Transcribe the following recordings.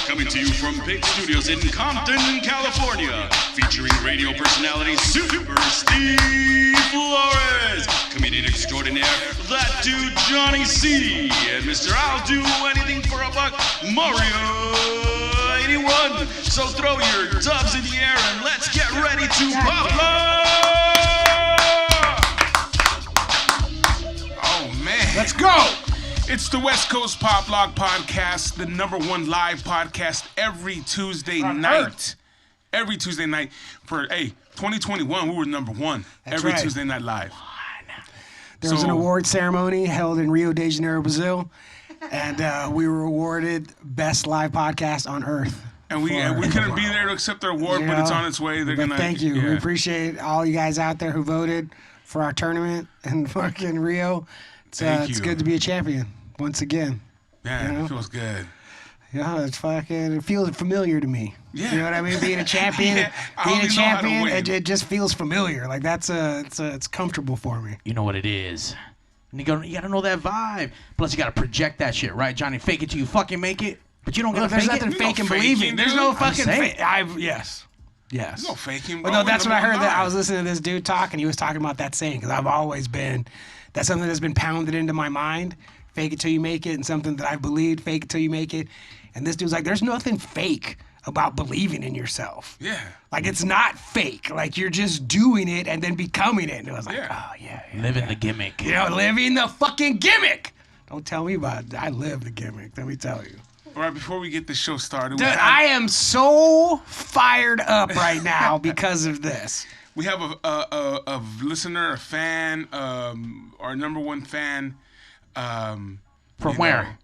Coming to you from Big Studios in Compton, California. Featuring radio personality Super Steve Flores. Comedian extraordinaire, that dude Johnny C. And Mr. I'll Do Anything for a Buck, Mario 81. So throw your dubs in the air and let's get ready to pop up! Oh, man. Let's go! It's the West Coast Pop Lock Podcast, the #1 live podcast every Tuesday night. Every Tuesday night for 2021. We were #1 every Tuesday night live. There was an award ceremony held in Rio de Janeiro, Brazil, and we were awarded Best Live Podcast on Earth. And we couldn't be there to accept their award, but it's on its way. Thank you. Yeah. We appreciate all you guys out there who voted for our tournament in fucking Rio. It's good to be a champion once again. Yeah, it feels good. Yeah, it feels familiar to me. Yeah. You know what I mean? Being a champion, it just feels familiar. Like it's comfortable for me. You know what it is. And you gotta know that vibe. Plus you gotta project that shit, right, Johnny? Fake it till you fucking make it. But you don't gotta fake it. There's nothing fake and believing. There's no fucking fake. Yes. There's no faking. But no, that's what I heard. That I was listening to this dude talk, and he was talking about that saying, because I've always been, that's something that's been pounded into my mind. Fake it till you make it, and something that I believed, fake it till you make it. And this dude's like, there's nothing fake about believing in yourself. Yeah. Like, it's not fake. Like, you're just doing it and then becoming it. And I was like, living the gimmick. You know, living the fucking gimmick. Don't tell me about it. I live the gimmick, let me tell you. All right, before we get the show started. Dude, I am so fired up right now because of this. We have a listener, a fan, our #1 fan. From where?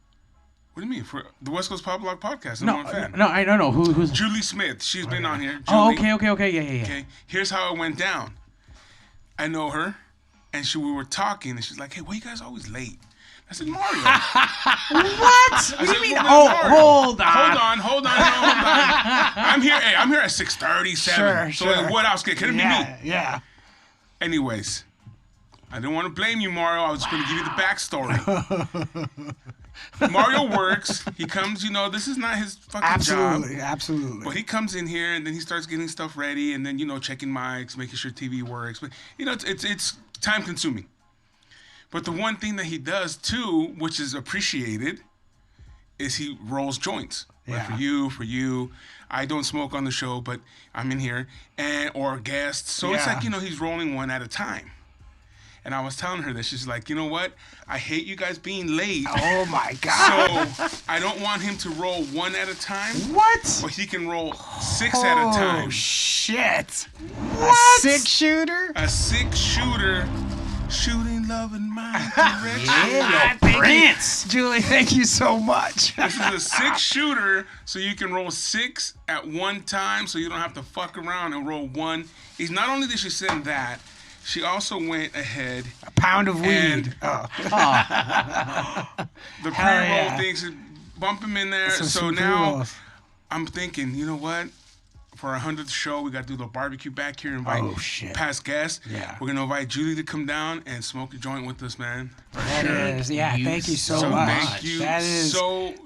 What do you mean? For the West Coast Pop Lock Podcast. I don't know. Who's Julie Smith. She's been on here. Julie. Oh, okay. Yeah. Okay. Here's how it went down. I know her, and we were talking, and she's like, "Hey, why you guys always late?" I said, "Mario." What? What do you mean? Hold on. I'm here. Hey, I'm here at 6:37. So sure. What else? Could it be me? Yeah. Anyways, I didn't want to blame you, Mario. I was just going to give you the backstory. Mario works. He comes, this is not his fucking job. Absolutely. But he comes in here and then he starts getting stuff ready and then, checking mics, making sure TV works. But, it's time consuming. But the one thing that he does too, which is appreciated, is he rolls joints. Yeah. Like for you. I don't smoke on the show, but I'm in here. Or guests. So it's like, he's rolling one at a time. And I was telling her that she's like, you know what? I hate you guys being late. Oh my God. So I don't want him to roll one at a time. What? But he can roll 6 at a time. Oh shit. What? A 6-shooter? A 6-shooter. Shooting love in my direction. Yeah, Prince. Julie, thank you so much. This is a 6-shooter, so you can roll 6 at one time, so you don't have to fuck around and roll one. Not only did she send that, she also went ahead. A pound of weed. The pre-roll things, bump him in there. So now I'm thinking, you know what? For our 100th show, we got to do the barbecue back here, invite past guests. Yeah. We're going to invite Julie to come down and smoke a joint with us, man. Thank you so much. Thank you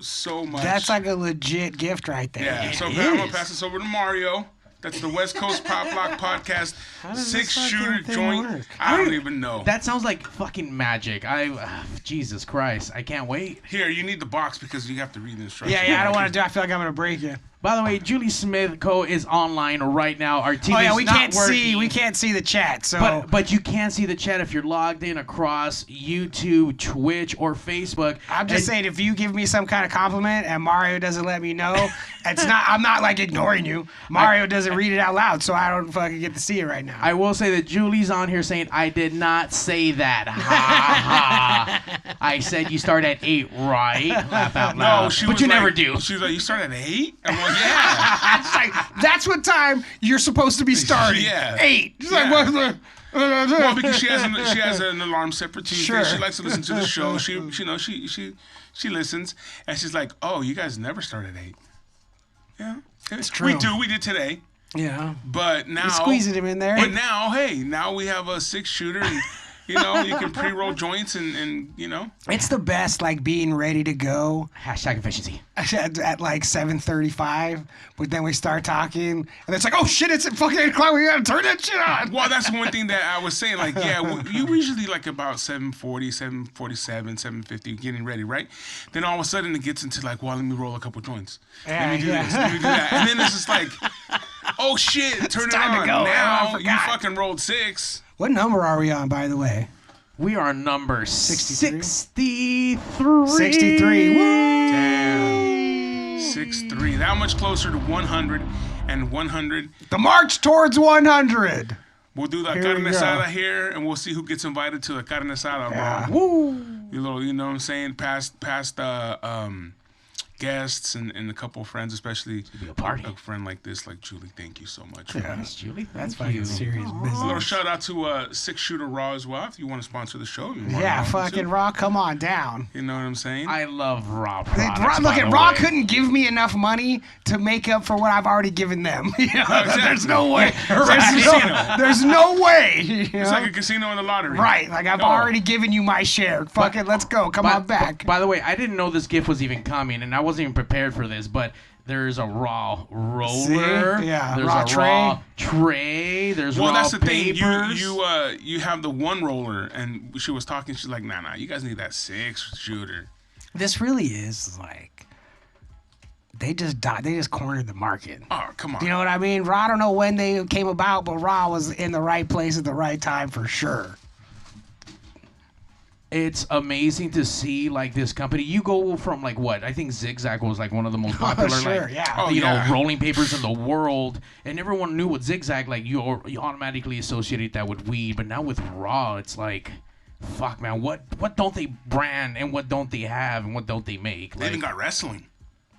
so much. That's like a legit gift right there. Yeah, so I'm going to pass this over to Mario. That's the West Coast Pop Lock Podcast 6-shooter joint. Work? I don't even know. That sounds like fucking magic. Jesus Christ, I can't wait. Here, you need the box because you have to read the instructions. Yeah, I don't want to do. I feel like I'm gonna break it. By the way, Julie Smith Co. is online right now. Our TV we not can't working. we can't see the chat. So, but you can see the chat if you're logged in across YouTube, Twitch, or Facebook. I'm just saying, if you give me some kind of compliment and Mario doesn't let me know, I'm not like ignoring you. Mario doesn't read it out loud, so I don't fucking get to see it right now. I will say that Julie's on here saying, I did not say that. Ha ha. I said you start at 8, right? Laugh out loud. No, but you never do. She was like, you start at 8? I'm like, yeah. It's like, that's what time you're supposed to be starting. Yeah. 8. She's like, what's the... Well, because she has an alarm set for Tuesday. Sure. She likes to listen to the show. She listens, and she's like, "Oh, you guys never start at 8." Yeah, it's true. We do. We did today. Yeah. But now you're squeezing him in there. But now, hey, now we have a 6-shooter, and You know, you can pre-roll joints and you know. It's the best, like being ready to go Hashtag efficiency. at like 7:35, but then we start talking, and it's like, oh shit, it's at fucking 8 o'clock. We gotta turn that shit on. Well, that's one thing that I was saying. Like, yeah, you usually like about 7:40, 7:47, 7:50, getting ready, right? Then all of a sudden it gets into like, well, let me roll a couple joints. Let me do this. Let me do that. And then it's just like, oh shit, turn it time to on. go. Now I you forgot. fucking rolled 6. What number are we on, by the way? We are number 63. 63. 63. Woo! Damn. 6-3. That much closer to 100 and 100. The march towards 100. We'll do the Here carne we go. asada here, and we'll see who gets invited to the carne asada, Yeah. bro. Woo. You know what I'm saying? Past guests and a couple of friends, especially be a party. a friend like this, like Julie. Thank you so much. Yeah. Thanks, Julie. That's Thank you. fucking serious A business. little shout out to 6 Shooter Raw as well. If you want to sponsor the show, you're more than Yeah, welcome fucking to. Raw, come on down. You know what I'm saying? I love Raw They- products. Raw, look by at the Raw way. couldn't give me enough money to make up for what I've already given them. You know, Exactly. There's no way. Right. There's no way. You It's know? like a casino in the lottery. Right, like I've No. already given you my share. Fuck it, let's go. Come on back. By the way, I didn't know this gift was even coming, and I wasn't even prepared for this, but there's a Raw roller. See? Yeah, There's Raw a tray. Raw tray. There's Well, Raw that's the thing. papers. You have the one roller, and she was talking. She's like, nah, you guys need that 6 shooter. This really is like they just died. They just cornered the market. Oh, come on. You know what I mean? Raw, I don't know when they came about, but Raw was in the right place at the right time for sure. It's amazing to see like this company. You go from like what I think Zigzag was like one of the most popular, sure, like yeah. Oh, you yeah. know, rolling papers in the world, and everyone knew what Zigzag like. You automatically associated that with weed, but now with Raw, it's like, fuck, man, what don't they brand and what don't they have and what don't they make? They even Like, got wrestling.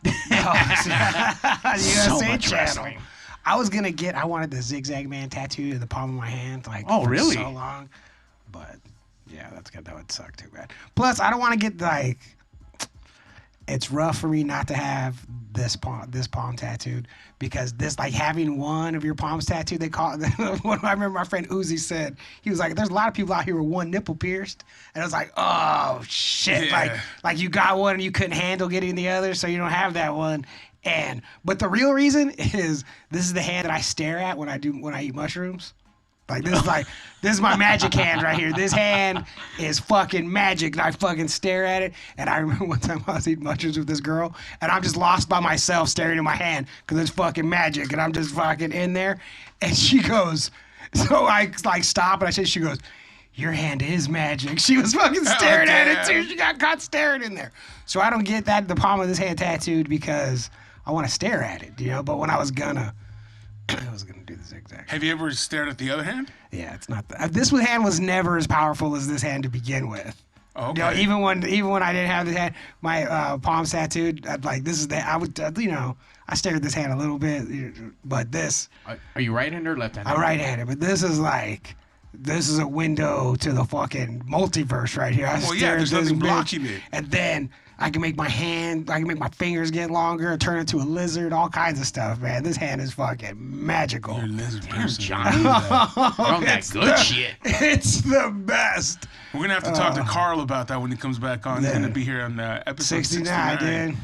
USA so much Channel. wrestling. I wanted the Zigzag Man tattoo to the palm of my hand, like Oh, for really? so long. But yeah, that would suck too bad. Plus, I don't want to get like. It's rough for me not to have this palm tattooed because this, like having one of your palms tattooed, they call it. I remember my friend Uzi said, he was like, "There's a lot of people out here with one nipple pierced," and I was like, "Oh shit!" Yeah. Like you got one and you couldn't handle getting the other, so you don't have that one. But the real reason is this is the hand that I stare at when I eat mushrooms. Like this is my magic hand right here. This hand is fucking magic, and I fucking stare at it. And I remember one time I was eating mushrooms with this girl, and I'm just lost by myself staring at my hand because it's fucking magic, and I'm just fucking in there. And she goes, so I like stop, and I said, she goes, "Your hand is magic." She was fucking staring at it too. She got caught staring in there. So I don't get that the palm of this hand tattooed because I want to stare at it, you know. But when I was gonna do the zigzag. Have you ever stared at the other hand? Yeah, it's not that. This hand was never as powerful as this hand to begin with. Oh, You know, okay. even when I didn't have this hand, my palm tattooed, I'd like this is the I would you know I stared at this hand a little bit, but this are you right-handed or left-handed? I'm right-handed, but this is a window to the fucking multiverse right here. I Well, yeah, stare at there's this nothing bitch, blocking it. and then I can make my fingers get longer, turn into a lizard, all kinds of stuff, man. This hand is fucking magical. You're a lizard Damn, person. Johnny. You know that. You're on that It's good the- shit. It's the best. We're gonna have to talk to Carl about that when he comes back on. He's Yeah. gonna be here on episode 69, dude.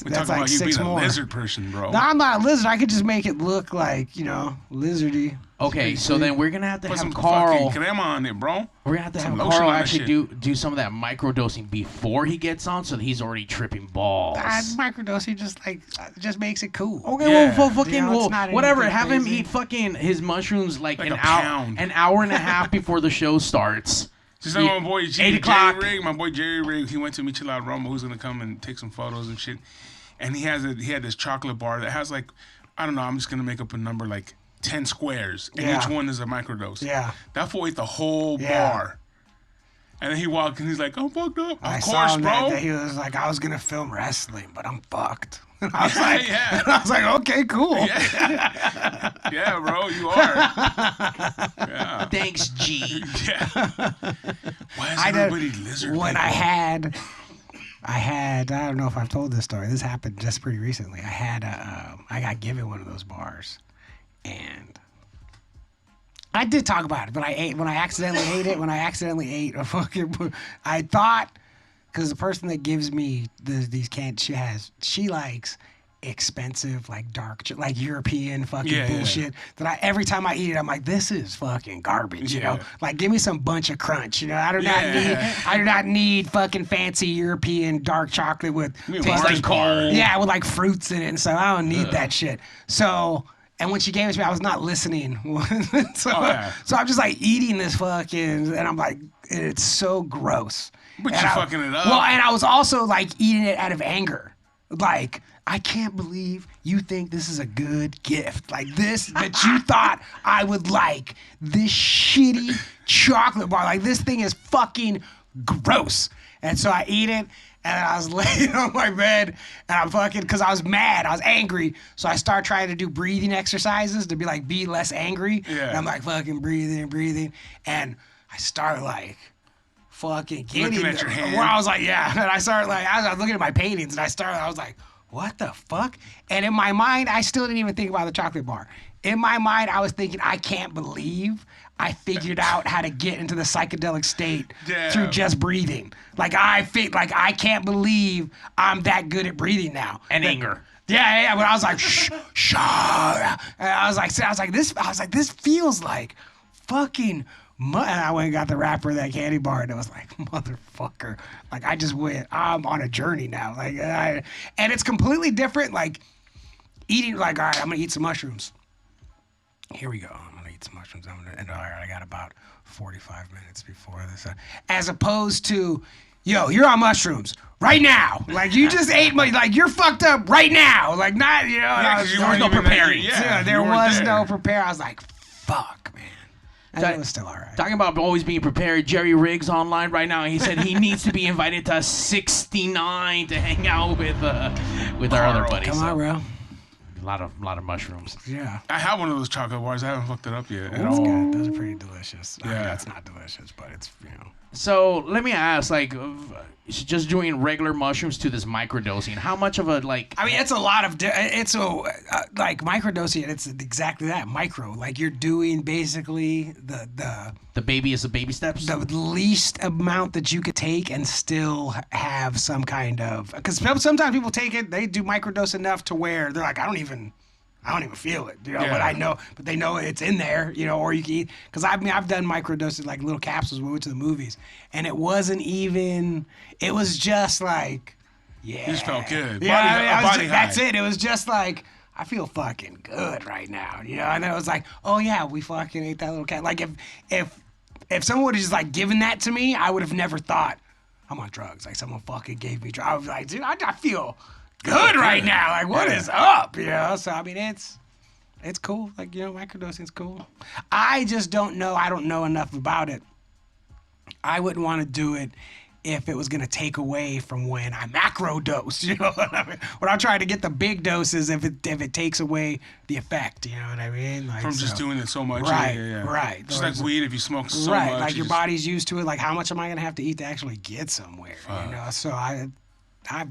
We That's talk like about you 6 being more. a lizard person, bro. No, I'm not a lizard. I could just make it look like, you know, lizardy. Okay, so then we're gonna have to Put have some Carl. fucking crema on it, bro. We're gonna have to some have lotion Carl on that actually shit. do some of that microdosing before he gets on, so that he's already tripping balls. Microdosing just makes it cool. Okay, Yeah. well, fucking, You know, it's well, not whatever. anything Have him crazy. eat fucking his mushrooms like, Like an a hour, pound. an hour and a half before the show starts. Just like my boy 8 Jerry o'clock. Rig, my boy Jerry Rig, he went to Michelada Rumble, who's gonna come and take some photos and shit. And he had this chocolate bar that has like, I don't know, I'm just gonna make up a number like 10 squares, and Yeah. each one is a microdose. Yeah. That fool ate the whole Yeah. bar. And then he walked and he's like, I'm fucked up. I Of saw course, him bro. that he was like, I was going to film wrestling, but I'm fucked. And I was like, Yeah. I was like, okay, cool. Yeah. Yeah, bro, you are. Yeah. Thanks, G. Yeah. Why is I did- everybody lizard When people? I don't know if I've told this story. This happened just pretty recently. I got given one of those bars, and I did talk about it, but I ate when I accidentally ate it. When I accidentally ate a fucking, I thought because the person that gives me these cans, she likes expensive like like European fucking bullshit that every time I eat it I'm like, this is fucking garbage, you know, like give me some bunch of crunch, you know. I do not need fucking fancy European dark chocolate with tastes like cold, with like fruits in it and stuff. I don't need that shit. So and when she gave it to me, I was not listening. so I'm just like eating this fucking, and I'm like, it's so gross. But you're fucking it up. Well, and I was also like eating it out of anger. Like, I can't believe you think this is a good gift. Like this, that you thought I would like this shitty chocolate bar. Like this thing is fucking gross. And so I eat it, and I was laying on my bed, and I'm fucking, because I was mad, I was angry. So I start trying to do breathing exercises to be less angry. Yeah. And I'm like fucking breathing. And I start like, fucking getting looking at your hand. Where I was like, yeah. And I started like, I was looking at my paintings, and I was like, what the fuck? And in my mind, I still didn't even think about the chocolate bar. In my mind, I was thinking, I can't believe I figured out how to get into the psychedelic state through just breathing. Like I can't believe I'm that good at breathing now. And anger. Yeah. But I was like, shh. And I was like, this feels like fucking. And I went and got the wrapper of that candy bar, and it was like, motherfucker. Like, I just went, I'm on a journey now. Like, and it's completely different. Like, eating, like, all right, I'm going to eat some mushrooms. Here we go. I'm going to eat some mushrooms. And all right, I got about 45 minutes before this. As opposed to, yo, you're on mushrooms right now. Like, you just ate like, you're fucked up right now. Like, not, you know. There was no preparing. There was no prepare. I was like, fuck, man. And it was still all right. Talking about always being prepared, Jerry Riggs online right now. He said he needs to be invited to 69 to hang out with our other buddies. Come on, bro. A lot of mushrooms. Yeah. I have one of those chocolate bars. I haven't fucked it up yet. That's good. Those are pretty delicious. Yeah. I mean, that's not delicious, but it's, you know. So let me ask, like, just doing regular mushrooms to this microdosing, how much of a, like... I mean, it's a lot of... like, microdosing, it's exactly that, micro. Like, you're doing basically The baby is the baby steps? the least amount that you could take and still have some kind of... Because sometimes people take it, they do microdose enough to where they're like, I don't even feel it, you know. Yeah. But they know it's in there, you know. Or you can eat, because I've done microdoses, like little capsules when we went to the movies, and it wasn't even. It was just like, yeah, You just felt good. Yeah, Body high. that's it. It was just like, I feel fucking good right now, you know. And then it was like, oh yeah, we fucking ate that little cat. Like if someone would have just like given that to me, I would have never thought I'm on drugs. Like someone fucking gave me drugs. I was like, dude, I feel good right now. Like, what is up? You know? So I mean, it's cool. Like, you know, microdosing's cool. I just don't know. I don't know enough about it. I wouldn't want to do it if it was gonna take away from when I macro dose. You know what I mean? When I'm trying to get the big doses, if it takes away the effect. You know what I mean? Like, From just doing it so much. Right. Yeah. Right. Just like weed, if you smoke so right. much. Like your just- body's used to it. Like, how much am I gonna have to eat to actually get somewhere? You know. So I've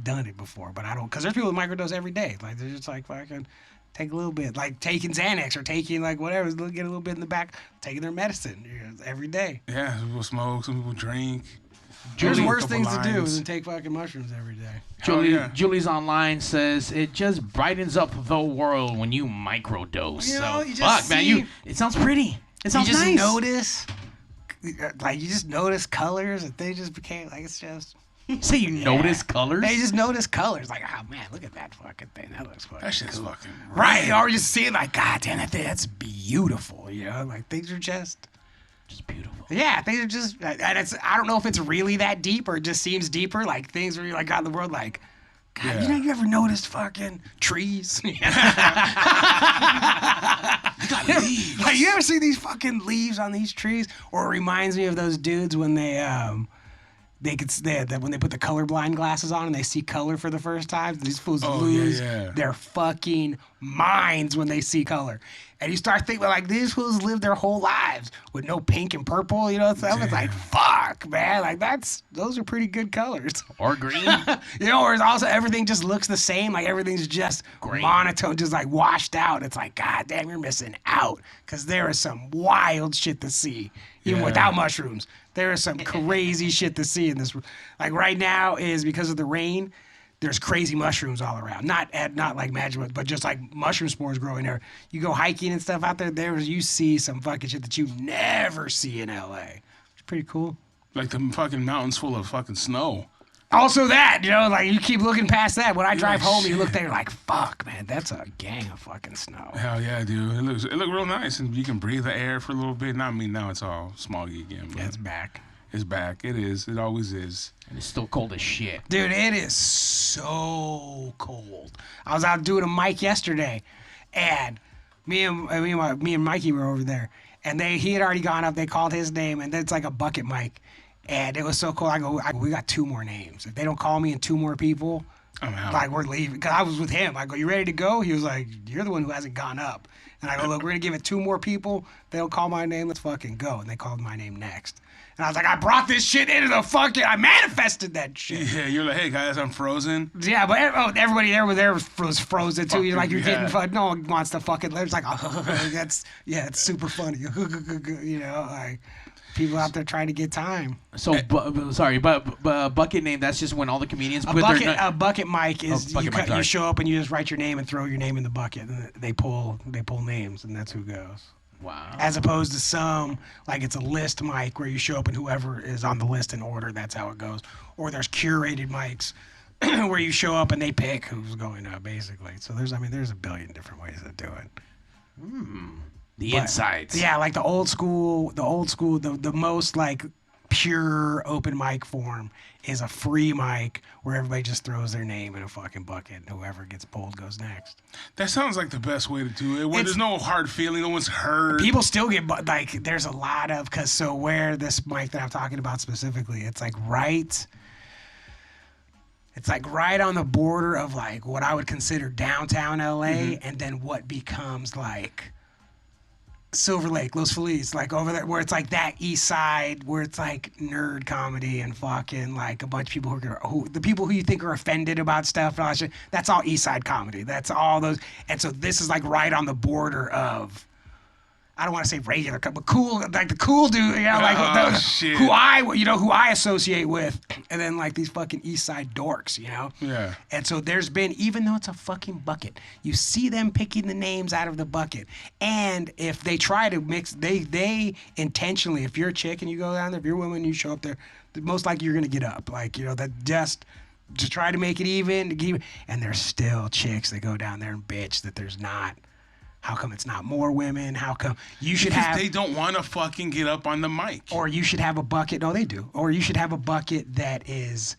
done it before, but I don't, because there's people with microdose every day. Like, they're just like, fucking take a little bit, like taking Xanax or taking like whatever, get a little bit in the back, taking their medicine, you know, every day. Yeah, some people smoke, some people drink. There's a worse couple things to do lines. than take fucking mushrooms every day. Julie's online says it just brightens up the world when you microdose. You know, so you just fuck, man, see- it sounds pretty. It sounds You just nice. notice colors, and they just became like, it's just. So you notice colors? They just notice colors, like, oh man, look at that fucking thing. That looks fucking That shit's cool. fucking Right, or you see it like, God damn, that's beautiful. You know, like things are just beautiful. Yeah, things are just, and it's, I don't know if it's really that deep or it just seems deeper. Like things where you're like out in the world, like, God, Yeah. you know, you ever noticed fucking trees? You got leaves. Like, you ever see these fucking leaves on these trees? Or it reminds me of those dudes when when they put the colorblind glasses on and they see color for the first time. These fools lose yeah. their fucking minds when they see color. And you start thinking like these fools live their whole lives with no pink and purple, you know. So it's like, fuck, man, like those are pretty good colors. Or green. You know, or it's also everything just looks the same, like everything's just monotone, just like washed out. It's like, God damn, you're missing out, because there is some wild shit to see, even without mushrooms. There is some crazy shit to see in this. Like right now is because of the rain. There's crazy mushrooms all around. Not like magic, but just like mushroom spores growing there. You go hiking and stuff out there, you see some fucking shit that you never see in LA. It's pretty cool. Like the fucking mountains full of fucking snow. Also that, you know, like you keep looking past that. When I drive home, you look there, you're like, fuck, man, that's a gang of fucking snow. Hell yeah, dude. It looks real nice, and you can breathe the air for a little bit. Not me now, it's all smoggy again. But Yeah, it's back. it's back. It is. It always is. And it's still cold as shit. Dude, it is so cold. I was out doing a mic yesterday, and me and Mikey were over there, and he had already gone up. They called his name, and it's like a bucket mic, and it was so cool. I go, we got 2 more names. If they don't call me and 2 more people, I'm out. like we're leaving. Because I was with him. I go, you ready to go? He was like, you're the one who hasn't gone up. And I go, look, we're gonna give it 2 more people. They don't call my name. Let's fucking go. And they called my name next. And I was like, I brought this shit into the fucking. I manifested that shit. Yeah, you're like, hey guys, I'm frozen. Yeah, but everybody there was frozen too. You're like, you're getting fun. No one wants to fucking. It's like, it's super funny. You know, like people out there trying to get time. So, but bucket name, that's just when all the comedians put A bucket mic is bucket mic, you show up and you just write your name and throw your name in the bucket, and they pull names, and that's who goes. Wow. As opposed to some, like it's a list mic where you show up and whoever is on the list in order, that's how it goes. Or there's curated mics where you show up and they pick who's going up, basically. So there's a billion different ways to do it. The insides. Yeah, like the old school, the most like pure open mic form is a free mic where everybody just throws their name in a fucking bucket and whoever gets pulled goes next. That sounds like the best way to do it. When there's no hard feeling, no one's hurt. People still get, like, there's a lot of, so where this mic that I'm talking about specifically, it's like right on the border of like what I would consider downtown LA, and then what becomes like Silver Lake, Los Feliz, like over there, where it's like that east side, where it's like nerd comedy and fucking like a bunch of people the people who you think are offended about stuff and all that shit, that's all east side comedy. That's all those. And so this is like right on the border of, I don't want to say regular, but cool, like the cool dude, you know, like who I associate with, and then like these fucking East Side dorks, you know. Yeah. And so there's been, even though it's a fucking bucket, you see them picking the names out of the bucket, and if they try to mix, they intentionally, if you're a chick and you go down there, if you're a woman and you show up there, most likely you're gonna get up, like, you know, that just try to make it even, and there's still chicks that go down there and bitch that there's not. How come it's not more women? How come you should because have... they don't want to fucking get up on the mic. Or you should have a bucket... No, they do. Or you should have a bucket that is,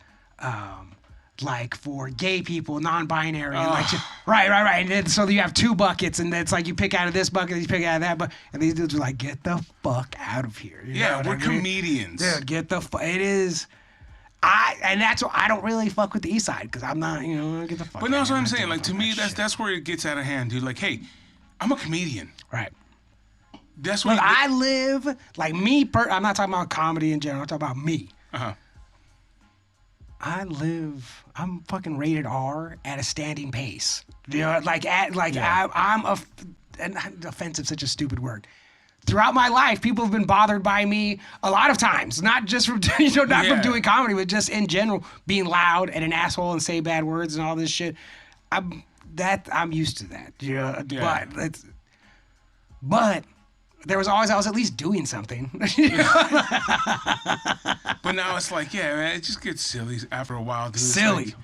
like, for gay people, non-binary. And like, right. And then, so you have 2 buckets, and it's like you pick out of this bucket, you pick out of that bucket, and these dudes are like, get the fuck out of here. You know we're what I mean? comedians. Dude, get the fuck... It is... And that's why I don't really fuck with the East Side, because I'm not, you know, get the fuck But out. that's what I'm saying. Like, to me, that's where it gets out of hand, dude. Like, hey, I'm a comedian. Right. That's what Look, I live, like me, I'm not talking about comedy in general, I'm talking about me. Uh-huh. I'm fucking rated R at a standing pace. You know, I'm offensive, such a stupid word. Throughout my life, people have been bothered by me a lot of times, not just from, from doing comedy, but just in general, being loud and an asshole and say bad words and all this shit. I'm used to that, you know. Yeah. But there was always, I was at least doing something. But now it's like, yeah, man, it just gets silly after a while. Dude. Silly. Like,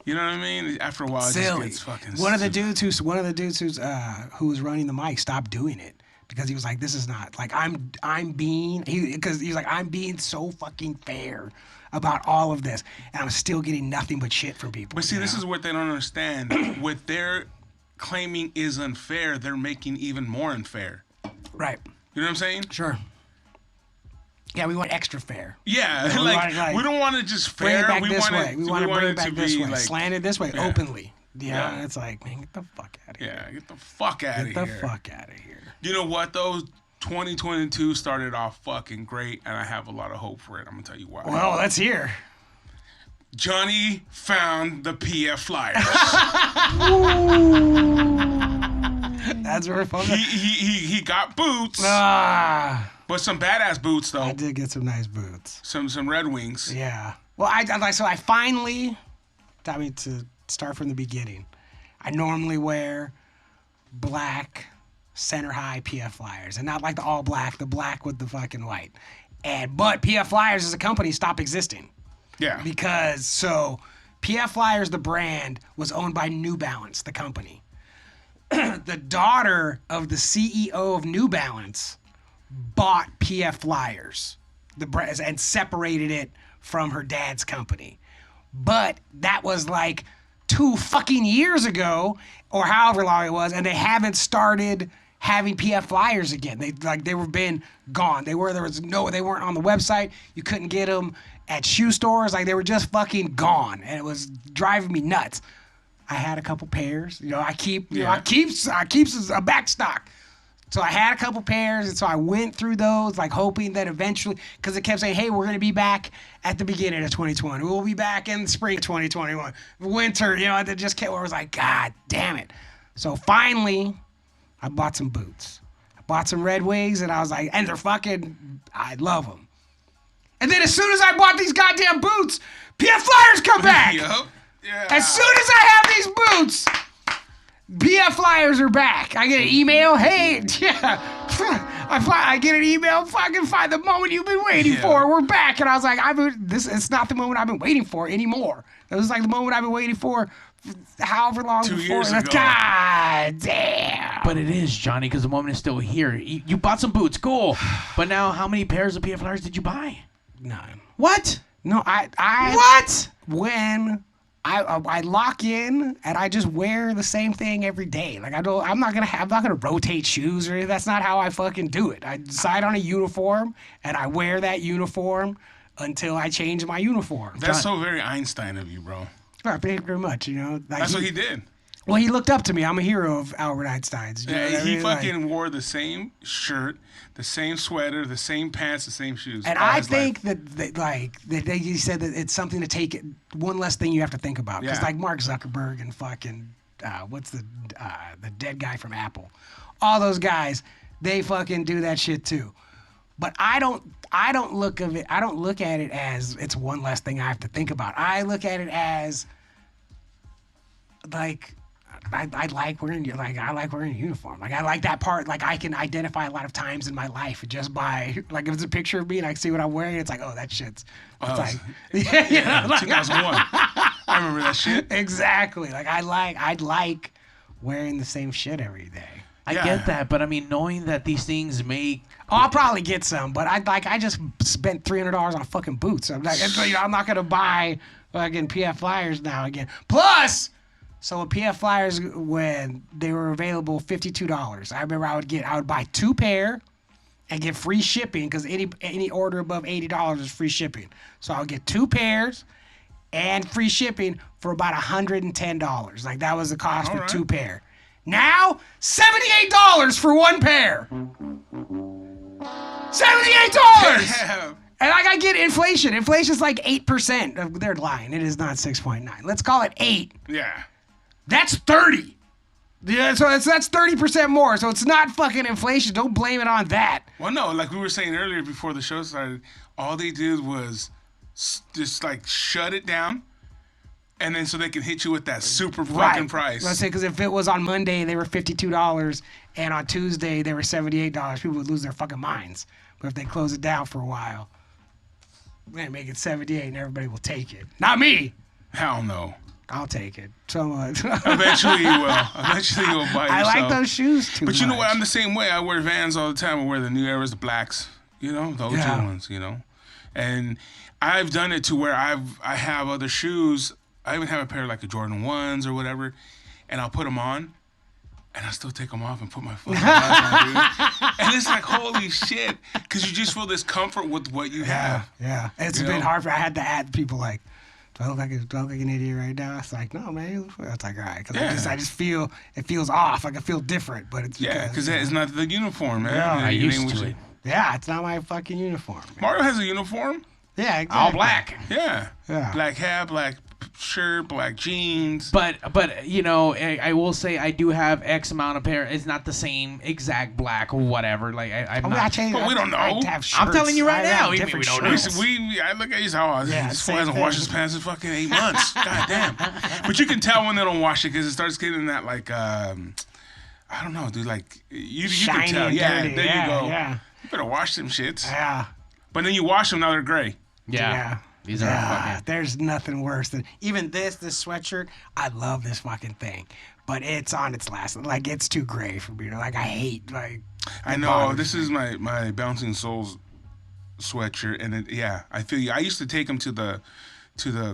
you know what I mean? After a while, it just gets fucking. One of the dudes who was running the mic stopped doing it because he was like, this is not like I'm being so fucking fair about all of this, and I'm still getting nothing but shit from people. But see, this is what they don't understand. What they're claiming is unfair, they're making even more unfair. Right. You know what I'm saying? Sure. Yeah, we want extra fair. Yeah, we we don't want to just fair. Bring it back we this want way. We want to bring it back this way. Slanted this way, openly. Yeah, it's like, man, get the fuck out of here. Yeah, get the fuck out of here. Get the fuck out of here. You know what, though? 2022 started off fucking great, and I have a lot of hope for it. I'm going to tell you why. Well, let's hear. Johnny found the PF Flyers. That's where fun. He got boots, but some badass boots, though. I did get some nice boots. Some Red Wings. Yeah. Well, I finally, I mean, to start from the beginning, I normally wear black center high PF Flyers, and not like the all black, the black with the fucking white. But PF Flyers as a company stopped existing. Yeah. Because PF Flyers, the brand, was owned by New Balance, the company. The daughter of the CEO of New Balance bought PF Flyers, the brand, and separated it from her dad's company. But that was like 2 fucking years ago, or however long it was, and they haven't started having PF Flyers again. They were been gone. They weren't on the website. You couldn't get them at shoe stores. Like, they were just fucking gone, and it was driving me nuts. I had a couple pairs. I keep a back stock. So I had a couple pairs, and so I went through those, like, hoping that eventually, because it kept saying, hey, we're going to be back at the beginning of 2020. We'll be back in the spring of 2021. Winter, it just kept, where I was like, God damn it. So finally, I bought some boots. I bought some Red Wings, and I was like, and they're fucking, I love them. And then as soon as I bought these goddamn boots, PF Flyers come back. Yup. Yeah. As soon as I have these boots, PF Flyers are back. I get an email. Hey, yeah. I get an email. Fucking find the moment you've been waiting for. We're back. And I was like, it's not the moment I've been waiting for anymore. It was like the moment I've been waiting for however long 2 before. years ago. God damn. But it is, Johnny, because the moment is still here. You bought some boots, cool. But now, how many pairs of PF Flyers did you buy? None. What? No, I What? When I lock in and I just wear the same thing every day. Like, I'm not gonna rotate shoes or anything. That's not how I fucking do it. I decide on a uniform and I wear that uniform until I change my uniform. That's so very Einstein of you, bro. Thank you very much. Like, That's what he did. Well, he looked up to me. I'm a hero of Albert Einstein's. You know what I He mean? fucking wore the same shirt, the same sweater, the same pants, the same shoes. And I think that he said that it's something to take it, one less thing you have to think about. Because like Mark Zuckerberg and fucking what's the dead guy from Apple, all those guys, they fucking do that shit too. But I don't look at it as it's one less thing I have to think about. I look at it as like, I like wearing a uniform. Like, I like that part. Like, I can identify a lot of times in my life just by, like, if it's a picture of me and I see what I'm wearing, it's like, oh, that shit's. It's like, yeah, 2001. I remember that shit. Exactly. Like, I like wearing the same shit every day. I get that, but I mean, knowing that these things make. Oh, I'll probably get some, but I just spent $300 on fucking boots. I'm like, I'm not gonna buy fucking PF Flyers now again. Plus. So with PF Flyers, when they were available, $52. I remember I would buy 2 pair and get free shipping, because any order above $80 is free shipping. So I would get 2 pairs and free shipping for about $110. Like, that was the cost for 2 pair. Now, $78 for 1 pair. $78. Damn. And I get inflation. Inflation's like 8%. They're lying. It is not 6.9. Let's call it 8. Yeah. That's 30. Yeah, so that's 30% more. So it's not fucking inflation. Don't blame it on that. Well, no, like we were saying earlier before the show started, all they did was just like shut it down, and then so they can hit you with that super fucking price. Let's say, because if it was on Monday they were $52 and on Tuesday they were $78, people would lose their fucking minds. But if they close it down for a while, man, make it 78 and everybody will take it. Not me. Hell no. I'll take it. So much. Eventually you will. Eventually you'll buy yourself. I like those shoes too much. But you know what? I'm the same way. I wear Vans all the time. I wear the New Era's, the blacks. You know, the OG ones. You know, and I've done it to where I have other shoes. I even have a pair of like the Jordan 1s or whatever, and I'll put them on, and I still take them off and put my fucking on, dude. And it's like, holy shit, because you just feel this comfort with what you have. Yeah. It's been hard. I had to add people like, Do I look like an idiot right now? It's like, no, man. It's like, all right, because Yeah. I just feel it feels off. Like I feel different, but it's Yeah, because it's not the uniform, man. Yeah, I You used mean, to it. yeah, it's not my fucking uniform. Man. Mario has a uniform. Yeah, exactly. All black. Yeah. Yeah. Black hat, black shirt, black jeans. But you know, I will say I do have X amount of pair. It's not the same exact black or whatever. Like I'm I not. changed. But we don't know. I have I'm telling you right shirts. I now, have we different don't know. shirts. I look at you, oh, Yeah, this same fool hasn't thing. washed his pants in fucking 8 months. God damn. But you can tell when they don't wash it because it starts getting that like I don't know, dude. Like you Shiny can tell. and Yeah, dirty. there Yeah, you go. yeah. You better wash them shits. Yeah. But then you wash them, now they're gray. Yeah. These are fucking. There's nothing worse than even this sweatshirt. I love this fucking thing, but it's on its last. Like it's too gray for me. Like I hate like. I it know. bothers This me. is my Bouncing Souls sweatshirt, and I feel you. I used to take them to the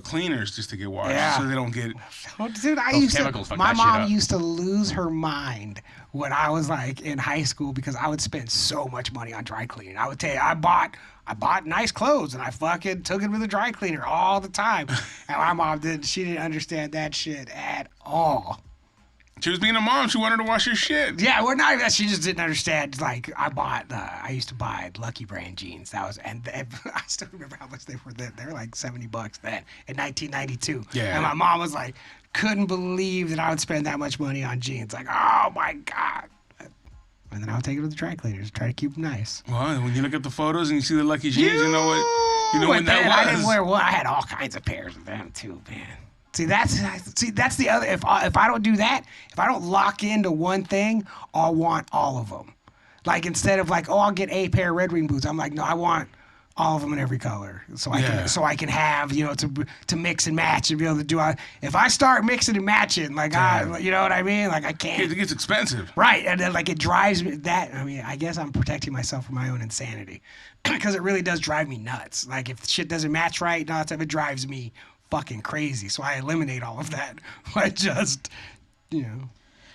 cleaners just to get washed, Yeah. so they don't get. Oh, dude, Those chemicals fuck my that shit mom up. used to lose her mind when I was like in high school because I would spend so much money on dry cleaning. I would tell you, I bought nice clothes and I fucking took it to the dry cleaner all the time. And my mom she didn't understand that shit at all. She was being a mom. She wanted to wash your shit. Yeah, well, not even that. She just didn't understand. Like, I used to buy Lucky Brand jeans. That was, and I still remember how much they were then. They were like $70 then in 1992. Yeah. And my mom was like, couldn't believe that I would spend that much money on jeans. Like, oh my God. And then I would take it to the dry cleaners, try to keep them nice. Well, when you look at the photos and you see the Lucky jeans, you know what? You know when that man, was. I didn't wear one. I had all kinds of pairs of them too, man. See, that's the other. If I don't do that, if I don't lock into one thing, I'll want all of them. Like instead of like, oh, I'll get a pair of Red Wing boots. I'm like, no, I want all of them in every color, so I can have to mix and match and be able to do. If I start mixing and matching, like you know what I mean? Like I can't. It gets expensive. Right, and then like it drives me that. I mean, I guess I'm protecting myself from my own insanity because it really does drive me nuts. Like if shit doesn't match right, and all that stuff, it drives me fucking crazy. So I eliminate all of that. I just,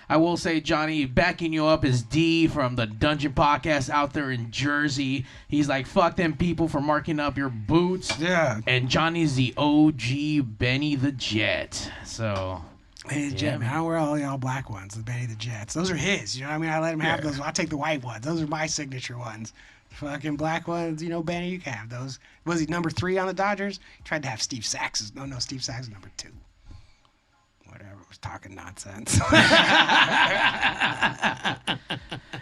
I will say, Johnny, backing you up is D from the Dungeon Podcast out there in Jersey. He's like, fuck them people for marking up your boots. Yeah. And Johnny's the OG Benny the Jet. So. Benny the Jet, man. I don't wear all y'all black ones, the Benny the Jets. Those are his. You know what I mean? I let him have those. I'll take the white ones. Those are my signature ones. Fucking black ones, Benny, you can have those. Was he number 3 on the Dodgers? He tried to have Steve Sachs. No, Steve Sachs is number 2. Whatever, was talking nonsense.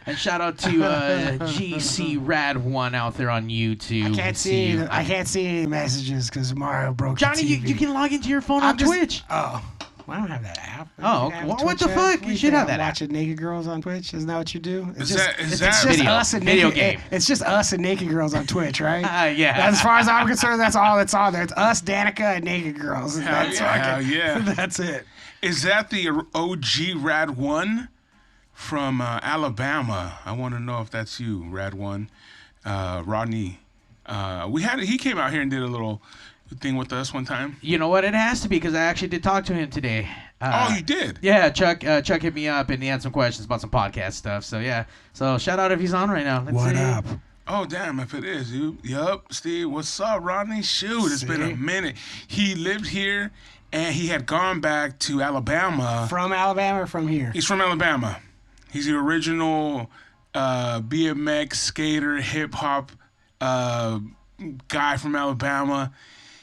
And shout out to GC Rad One out there on YouTube. I can't see any messages because Mario broke Johnny, the TV. you can log into your phone on Twitch. Oh. Well, I don't have that app. Oh, I have what Twitch the app. fuck? You should have that app. Watching naked girls on Twitch. Isn't that what you do? Is that it's just video? us and Video naked, game. It's just us and naked girls on Twitch, right? Yeah. As far as I'm concerned, that's all that's on there. It's us, Danica, and naked girls. That's Hell yeah. That's it. Is that the OG Rad One from Alabama? I want to know if that's you, Rad One, Rodney. He came out here and did a little thing with us one time. You know what? It has to be because I actually did talk to him today. Oh, you did? Yeah, Chuck hit me up and he had some questions about some podcast stuff. So yeah, so shout out if he's on right now. Let's What see. up? Oh, damn, if it is you. Yup, Steve. What's up, Rodney? Shoot, it's been a minute. He lived here, and he had gone back to Alabama. From Alabama or from here? He's from Alabama. He's the original BMX skater, hip-hop guy from Alabama.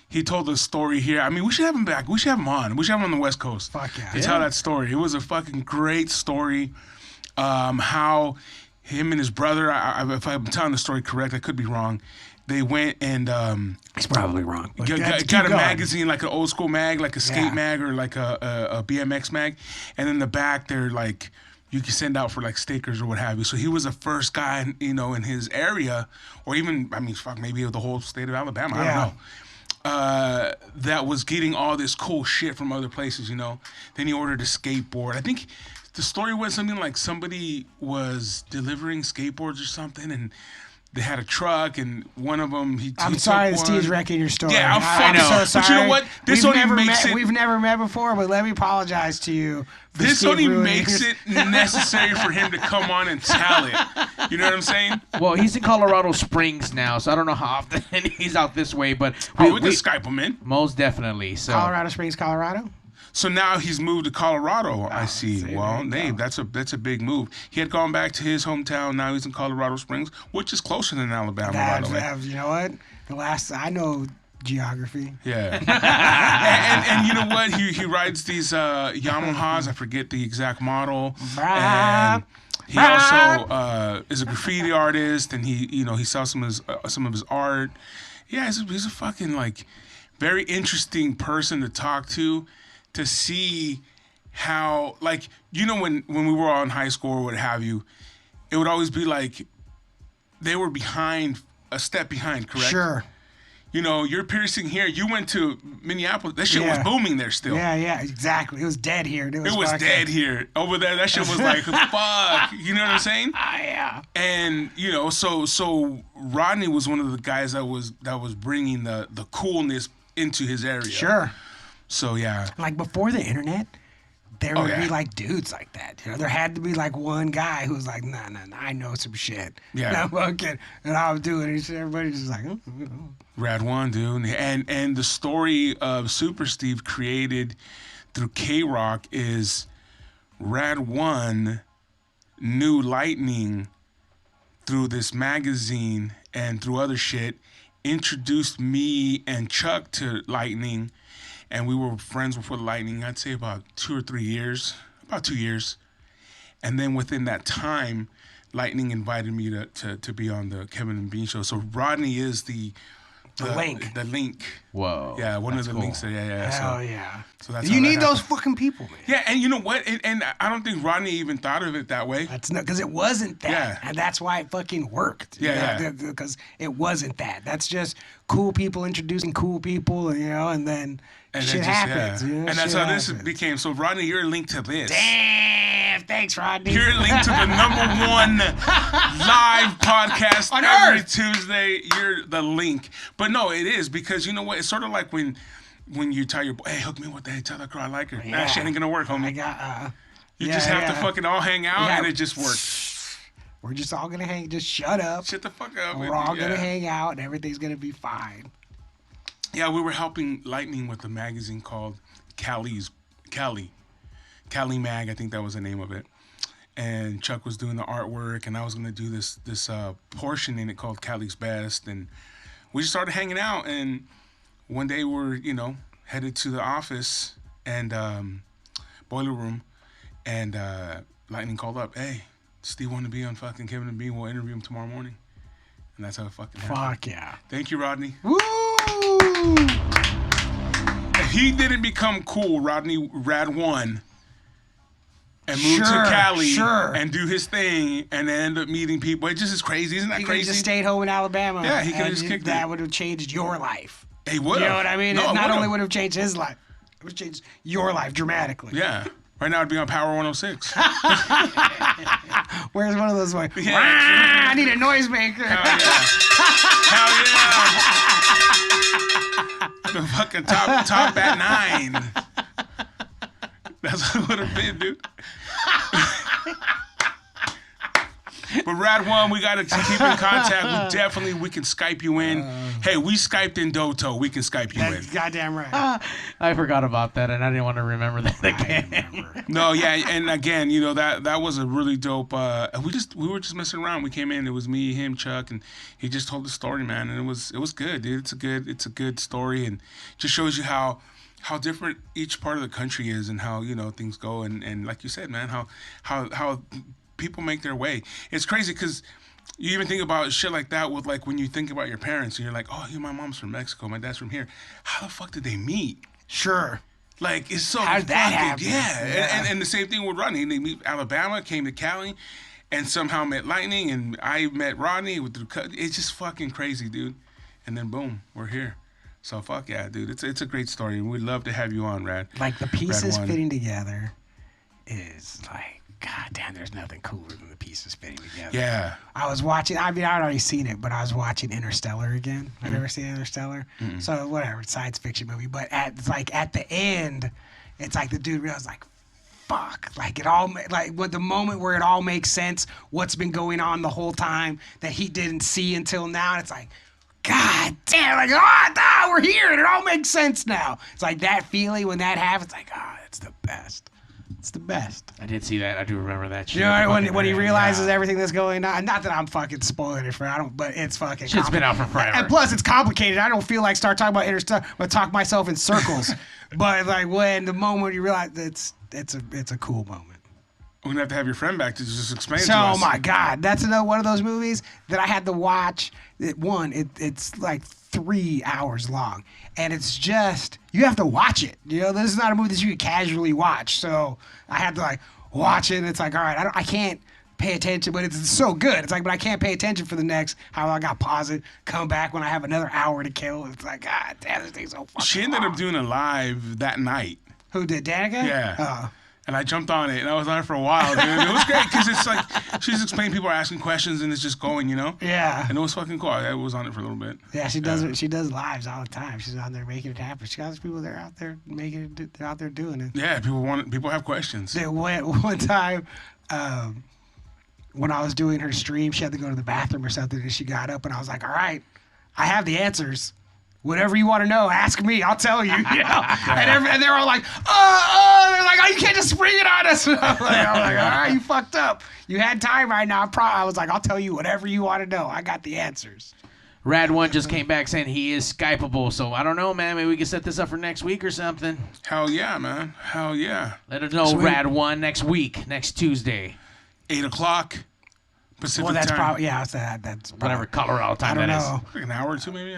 He told the story here. I mean, we should have him back. We should have him on. We should have him on the West Coast. Fuck yeah. To tell that story. It was a fucking great story. How him and his brother, if I'm telling the story correct, I could be wrong. They went and He's probably wrong. but got keep a going. magazine, like an old school mag, like a skate Yeah. mag or like a BMX mag. And in the back, they're like, you can send out for like stickers or what have you. So he was the first guy, in his area, or even, maybe the whole state of Alabama. I don't know. That was getting all this cool shit from other places, Then he ordered a skateboard. I think the story went something like somebody was delivering skateboards or something, and they had a truck, and one of them I'm he sorry took that Steve's one. wrecking your story. Yeah, I'm I'm fucking so sorry. But you know what? This only makes it. We've never met before, but let me apologize to you. For This Steve only ruining makes your- it necessary for him to come on and tell it. You know what I'm saying? Well, he's in Colorado Springs now, so I don't know how often he's out this way, but We can Skype him in. most definitely. So Colorado Springs, Colorado. So now he's moved to Colorado. I see. see, Well, there you Dave, that's a big move. He had gone back to his hometown. Now he's in Colorado Springs, which is closer than Alabama, by the way. You know what? The last I know geography. Yeah. and you know what? He rides these Yamahas. I forget the exact model. And he also is a graffiti artist, and he sells some of his art. Yeah, he's a fucking like very interesting person to talk to see how, like, when we were all in high school or what have you, it would always be like they were a step behind, correct? Sure. You're piercing here. You went to Minneapolis. That shit was Yeah. booming there still. Yeah, exactly. It was dead here. It was It was dead here. Over there, that shit was like, fuck. You know what I'm saying? Yeah. And so Rodney was one of the guys that was bringing the coolness into his area. Sure. So yeah. Like before the internet, there would yeah. be like dudes like that. There had to be like one guy who was like, nah, I know some shit. Yeah. And I'll do it. And everybody's just like, Rad One, dude. And the story of Super Steve created through K-Rock is Rad One knew Lightning through this magazine and through other shit, introduced me and Chuck to Lightning, and we were friends before the Lightning, I'd say about 2 or 3 years, about 2 years. And then within that time, Lightning invited me to be on the Kevin and Bean show. So Rodney is the link. The link. whoa. Yeah, one that's of the cool. links. Yeah. hell So, yeah. so that's You how that need those happened. fucking people, man. Yeah, and you know what? And I don't think Rodney even thought of it that way. That's not because it wasn't that, Yeah. and that's why it fucking worked. Yeah. Because it wasn't that. That's just cool people introducing cool people, and then And shit then happens. And that's how this became. So Rodney, you're linked to this. Damn, thanks, Rodney. You're linked to the number one live podcast On every Earth. Tuesday. You're the link. But no, it is because you know what? It's sort of like when you tell your boy, hey, hook me with that. Tell that girl I like her. Yeah. That shit ain't gonna work, homie. I got. You just have to fucking all hang out Yeah. and it just works. We're just all gonna hang. Just shut up. Shut the fuck up. We're all gonna hang out, and everything's gonna be fine. Yeah, we were helping Lightning with a magazine called Cali Mag, I think that was the name of it. And Chuck was doing the artwork, and I was gonna do this portion in it called Cali's Best, and we just started hanging out. And one day we're headed to the office and boiler room, and Lightning called up, hey, Steve wanted to be on fucking Kevin and Bean. We'll interview him tomorrow morning, and that's how it fucking happened. Fuck yeah. Thank you, Rodney. Woo! If he didn't become cool, Rad One, and move to Sure, Cali sure. and do his thing and then end up meeting people, it just is crazy. Isn't that He could have crazy? just stayed home in Alabama. Yeah, he could have and just kicked that it. would have changed your life. He would You know what I mean? No, It it not would've. only would have changed his life, it would have changed your life dramatically. Yeah. Right now, I'd be on Power 106. Where's one of those like, Yeah. I need a noisemaker. Hell yeah. Hell yeah. The fucking top at 9. That's what it would have been, dude. But Rad One, we gotta keep in contact. We can Skype you in. Hey, we Skyped in Doto. We can Skype you in. That's goddamn right. I forgot about that, and I didn't want to remember that again. No, yeah, and again, that was a really dope. We were just messing around. We came in. It was me, him, Chuck, and he just told the story, man, and it was good, dude. It's a good story, and just shows you how different each part of the country is, and how things go, and like you said, man, how people make their way. It's crazy because you even think about shit like that with like when you think about your parents, and you're like, oh, my mom's from Mexico, my dad's from here. How the fuck did they meet? Sure. Like, it's so How did that fucking- happen? Yeah. And the same thing with Rodney. They meet Alabama, came to Cali, and somehow met Lightning, and I met Rodney. It's just fucking crazy, dude. And then boom, we're here. So fuck yeah, dude. It's a great story, and we'd love to have you on, Rad. Like the pieces One. fitting together is like God damn, there's nothing cooler than the pieces fitting together. Yeah. I was watching. I mean, I'd already seen it, but I was watching Interstellar again. I've never seen Interstellar, so whatever, science fiction movie. But at the end, it's like the dude realized like, fuck, like it all like what the moment where it all makes sense. What's been going on the whole time that he didn't see until now. And it's like, God damn, like we're here and it all makes sense now. It's like that feeling when that happens. Like it's the best. It's the best. I did see that. I do remember that shit. You know, when he realizes everything that's going on. Not that I'm fucking spoiling it but it's fucking. Shit's been out for forever. And plus, it's complicated. I don't feel like start talking about Interstellar, but talk myself in circles. But like when the moment you realize it's a cool moment. We're gonna have to have your friend back to just explain it to So, us. oh my God, that's another one of those movies that I had to watch. It's like 3 hours long, and it's just you have to watch it. You know, this is not a movie that you can casually watch. So I had to like watch it. And it's like, all right, I can't pay attention, but it's so good. It's like, but I can't pay attention for the next. How I got pause it, come back when I have another hour to kill. It's like, God damn, this thing's so fucking. She ended long. up doing a live that night. Who did, Danica? Yeah. And I jumped on it, and I was on it for a while, dude. It was great, because it's like, she's explaining, people are asking questions, and it's just going, you know? Yeah. And it was fucking cool. I was on it for a little bit. Yeah, she does. She does lives all the time. She's out there making it happen. She got people that are out there making it. They're out there doing it. Yeah, people have questions. They went one time when I was doing her stream. She had to go to the bathroom or something, and she got up, and I was like, "All right, I have the answers. Whatever you want to know, ask me. I'll tell you." You know? And they're all like, they're like, "Oh, you can't just spring it on us." I'm like, all right, you fucked up. You had time right now. I was like, "I'll tell you whatever you want to know. I got the answers." Rad1 just came back saying he is Skypeable, so I don't know, man. Maybe we can set this up for next week or something. Hell yeah, man. Hell yeah. Let us know, Rad1, next week, next Tuesday. 8 o'clock Pacific Well, that's time. probably that's Whatever Colorado time I don't that know. Like an hour or two, maybe?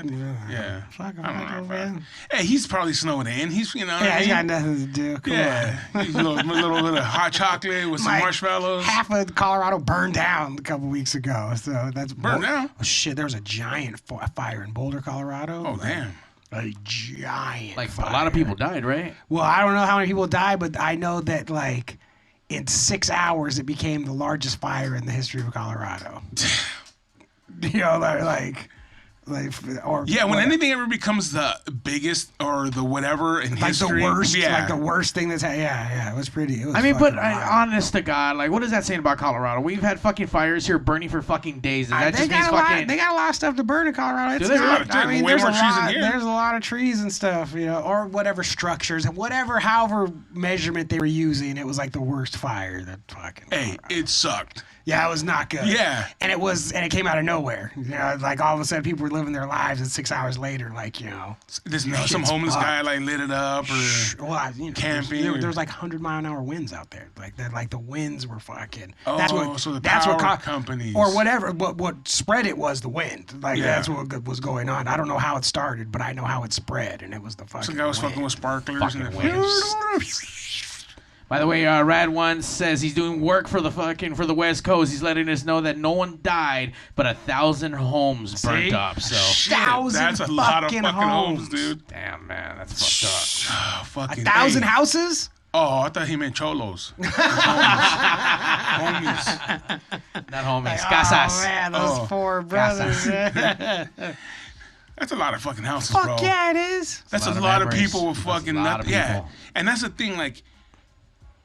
Yeah. Fuck, I don't know. man. Hey, he's probably snowed in. He's, you know what Yeah, I he's mean? got nothing to do. Come Yeah. He's a little bit of hot chocolate with some Like, marshmallows. Half of Colorado burned down a couple weeks ago, so that's Burned down? Oh shit! There was a giant fire in Boulder, Colorado. Oh, damn. A giant. Like, fire. a lot of people died, right? Well, I don't know how many people died, but I know that like in 6 hours it became the largest fire in the history of Colorado. You know, like, or Yeah, when whatever. anything ever becomes the biggest or the whatever in like history. the worst, Yeah. like the worst thing that's yeah, it was pretty. It was I mean, but fucking wild. honest to God, like, what is that saying about Colorado? We've had fucking fires here burning for fucking days. That They just means got fucking. they got a lot of stuff to burn in Colorado. It's they not, really? I mean, Way there's more a trees than lot. here. There's a lot of trees and stuff, you know, or whatever structures and however measurement they were using. It was like the worst fire that fucking. Hey, Colorado. it sucked. Yeah, it was not good. Yeah. and it came out of nowhere. You know, like all of a sudden people were living their lives, and 6 hours later, like you know, Some homeless guy like lit it up or camping. There was like 100-mile-an-hour winds out there. Like that, like the winds were fucking. Oh, so the power companies. or whatever. What spread it was the wind. Like Yeah. that's what was going on. I don't know how it started, but I know how it spread, and it was the fucking. Some guy was wind. fucking with sparklers Fucking and winds. By the way, Rad1 says he's doing work for the West Coast. He's letting us know that no one died, but 1,000 homes burnt See? up. So, Shit, 1,000 that's a lot of fucking fucking homes, dude. damn, man, that's fucked up. Oh, fucking 1,000 hey. houses. Oh, I thought he meant cholos. Homies. Not homies. Oh Casas. man, those Oh, poor brothers. That's a lot of fucking houses, Fuck bro. yeah, it is. That's Lot a of lot of memories. people with That's a fucking lot of nothing. Yeah, people. and that's the thing. Like,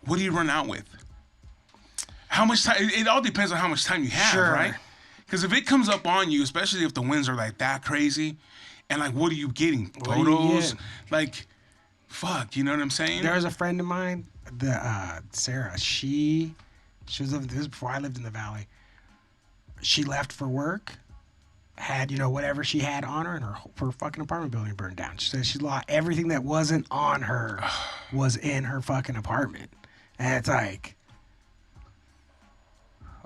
what do you run out with? How much time? It all depends on how much time you have, Sure. right? Because if it comes up on you, especially if the winds are like that crazy, and like, what are you getting? What do you Photos? get? Like, fuck, you know what I'm saying? There was a friend of mine, Sarah. She was living. This was before I lived in the valley. She left for work, had whatever she had on her, and her fucking apartment building burned down. She said she lost everything that wasn't on her was in her fucking apartment, and it's like,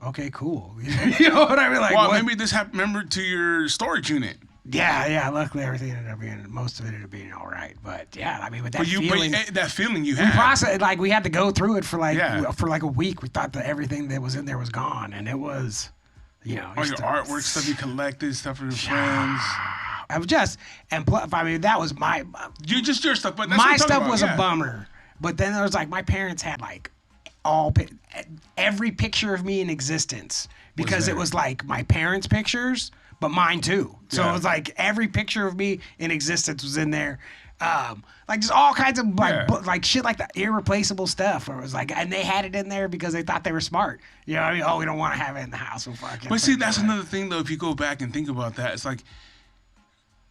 okay, cool. You know what I mean? Like, well, what? maybe this happened. Remember to your storage unit. Yeah. Luckily, everything ended up being, most of it ended up being all right. But yeah, I mean, with that But feeling. that feeling you We had. processed, like we had to go through it for like Yeah. a week. We thought that everything that was in there was gone, and it was, All your artwork stuff you collected, stuff for your friends. I was just, and I mean that was You just your stuff, but that's what my I'm talking stuff about, was yeah. a bummer. But then there was like my parents had like every picture of me in existence, because it there. was like my parents' pictures, but mine too. So Yeah. it was like every picture of me in existence was in there. Like just all kinds of like shit like that, irreplaceable stuff. Or it was like, and they had it in there because they thought they were smart. You know what I mean? Oh, we don't want to have it in the house. So fucking. But see, that's another thing though. If you go back and think about that, it's like,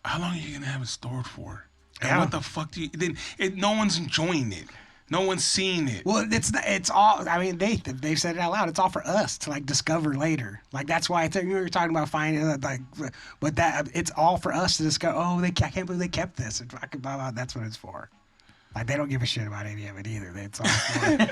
how long are you gonna have it stored for? And Yeah. what the fuck do you? Then no one's enjoying it. No one's seeing it. Well, it's all. I mean, they've said it out loud. It's all for us to like discover later. Like that's why you're talking about finding like, but that it's all for us to discover. Oh, I can't believe they kept this. And fucking blah, blah, that's what it's for. Like they don't give a shit about any of it either. It's all for. You know,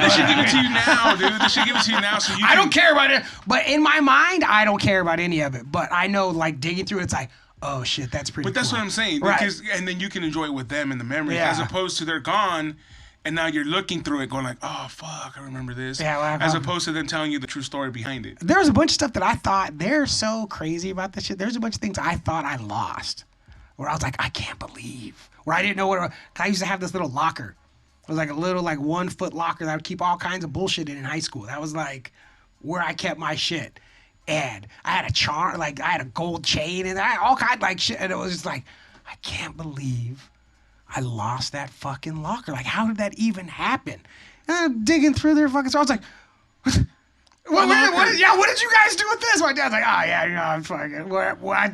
They should give it to you now, dude. They should give it to you now, so you. I don't care about it, but in my mind, I don't care about any of it. But I know, like digging through, it's like, oh shit, that's pretty. But that's cool. what I'm saying. Right. Because, and then you can enjoy it with them in the memory, Yeah. as opposed to they're gone. And now you're looking through it going like, oh, fuck, I remember this. Yeah, well, as opposed to them telling you the true story behind it. There's a bunch of stuff that I thought they're so crazy about this shit. There's a bunch of things I thought I lost, where I was like, I can't believe. Where I didn't know what. I used to have this little locker. It was like a little 1 foot locker that I would keep all kinds of bullshit in high school. That was like where I kept my shit. And I had a charm, I had a gold chain, and I had all kinds of shit. And it was just like, I can't believe I lost that fucking locker. Like, how did that even happen? And I'm digging through there, fucking. So I was like, what did you guys do with this? My dad's like, oh yeah, I'm fucking.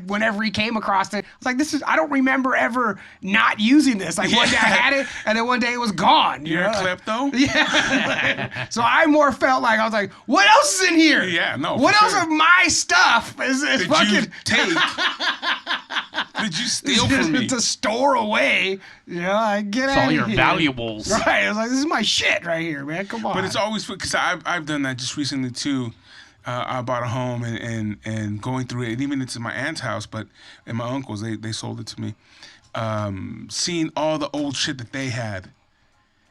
Whenever he came across it, I was like, I don't remember ever not using this. Like one day I had it, and then one day it was gone. You're a klepto? Yeah. So I more felt like I was like, what else is in here? Yeah, no. What for else sure. of my stuff is Did fucking? you take? Did you steal from me? To store away. I get It's out all of your here. valuables. Right. I was like, this is my shit right here, man. Come on. But it's always because I've done that just recently too. I bought a home and going through it, and even it's in my aunt's house, but and my uncles they sold it to me. Seeing all the old shit that they had,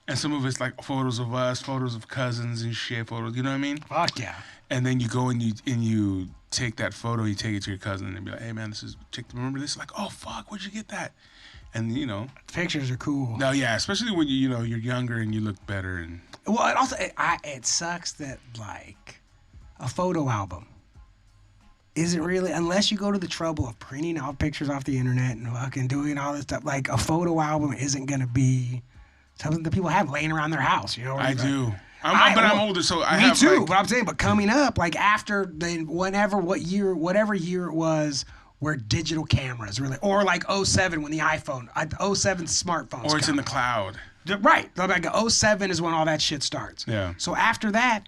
and some of it's like photos of us, photos of cousins and shit, photos. You know what I mean? Fuck yeah. And then you go and you take that photo, you take it to your cousin and be like, hey man, this is remember this? Like, oh fuck, where'd you get that? And Pictures are cool. no, yeah, especially when you're younger and you look better and Well, it also it sucks that a photo album isn't really, unless you go to the trouble of printing out pictures off the internet and fucking doing all this stuff. Like a photo album isn't gonna be something that people have laying around their house. I do. I'm older, so I have. Me too. Like, but I'm saying, but coming up, after whatever year it was, where digital cameras really, or 07 when the iPhone, 07 smartphones, or it's in the cloud. Right. Like 07 is when all that shit starts. Yeah. So after that,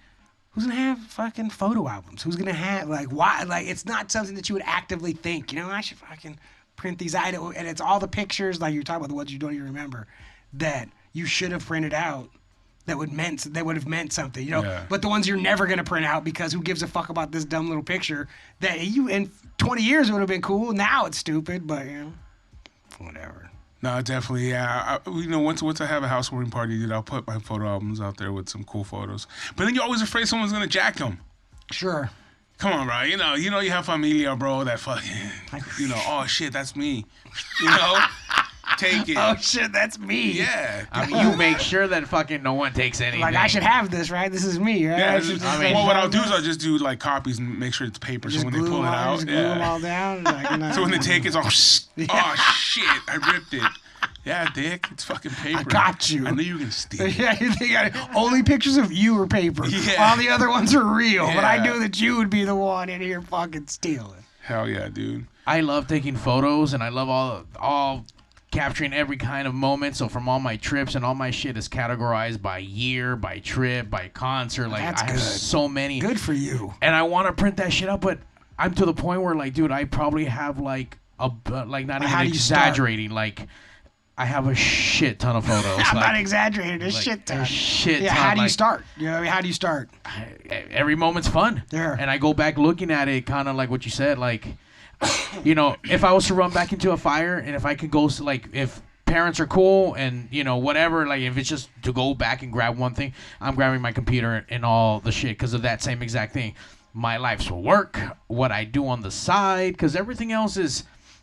who's gonna have fucking photo albums? Who's gonna have why? It's not something that you would actively think. I should fucking print these items, and it's all the pictures you're talking about, the ones you don't even remember, that you should have printed out. That would have meant something, Yeah. But the ones you're never gonna print out because who gives a fuck about this dumb little picture that you in 20 years it would have been cool. Now it's stupid, but whatever. No, definitely, yeah. Once I have a housewarming party, dude, I'll put my photo albums out there with some cool photos. But then you're always afraid someone's gonna jack them. Sure. Come on, bro. You have familia, bro. That fucking, oh shit, that's me. Take it. Oh shit, that's me. Yeah. I mean, you make sure that fucking no one takes anything. I should have this, right? This is me, right? Yeah, I what I'll do is I'll just do copies and make sure it's paper. So when they pull it out, just glue them all down. So when they take it, it's all, oh shit, I ripped it. Yeah, dick, it's fucking paper. I got you. I knew you were gonna steal it. Yeah, you think only pictures of you are paper. Yeah. All the other ones are real. But I Yeah. knew that you would be the one in here fucking stealing. Hell yeah, dude. I love taking photos, and I love all capturing every kind of moment. So from all my trips and all my shit is categorized by year, by trip, by concert. That's I have good. so many. Good for you. And I want to print that shit up, but I'm to the point where dude, I probably have not even How do you start? exaggerating. I have a shit ton of photos. I'm not exaggerating. A shit ton. A shit Yeah, ton. how do you start? How do you start? Every moment's fun. Yeah. And I go back looking at it, kind of like what you said, if I was to run back into a fire, and if I could go, if parents are cool and whatever, if it's just to go back and grab one thing, I'm grabbing my computer and all the shit because of that same exact thing. My life's work, what I do on the side, because everything else is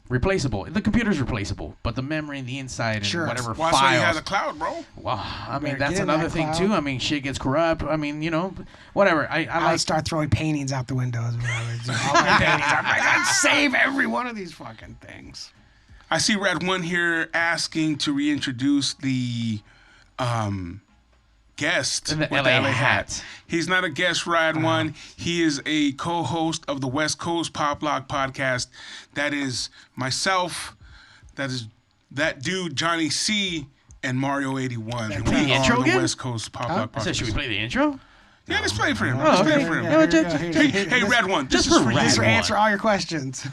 replaceable. The computer's replaceable, but the memory and the inside and Sure. whatever Well, that's why you have files. the cloud, bro. Well, I mean, Better that's get in another that thing cloud. too. I mean, shit gets corrupt. I mean, whatever. I I like. start throwing paintings out the windows. All my paintings. I'm like, I'd save every one of these fucking things. I see Rad One here asking to reintroduce the guest The with LA the LA hat. hat. He's not a guest, Rad One. He is a co-host of the West Coast Pop Lock podcast. That is myself. That is that dude Johnny C and Mario 81. That's We right. are Intro the again? West Coast Pop Lock I said, should we podcast. play the intro? Yeah, let's play it for him. Oh, Let's okay. play it for him. Yeah, here you go. Hey, Rad One. Just this is for you. Rad Just to One. answer all your questions.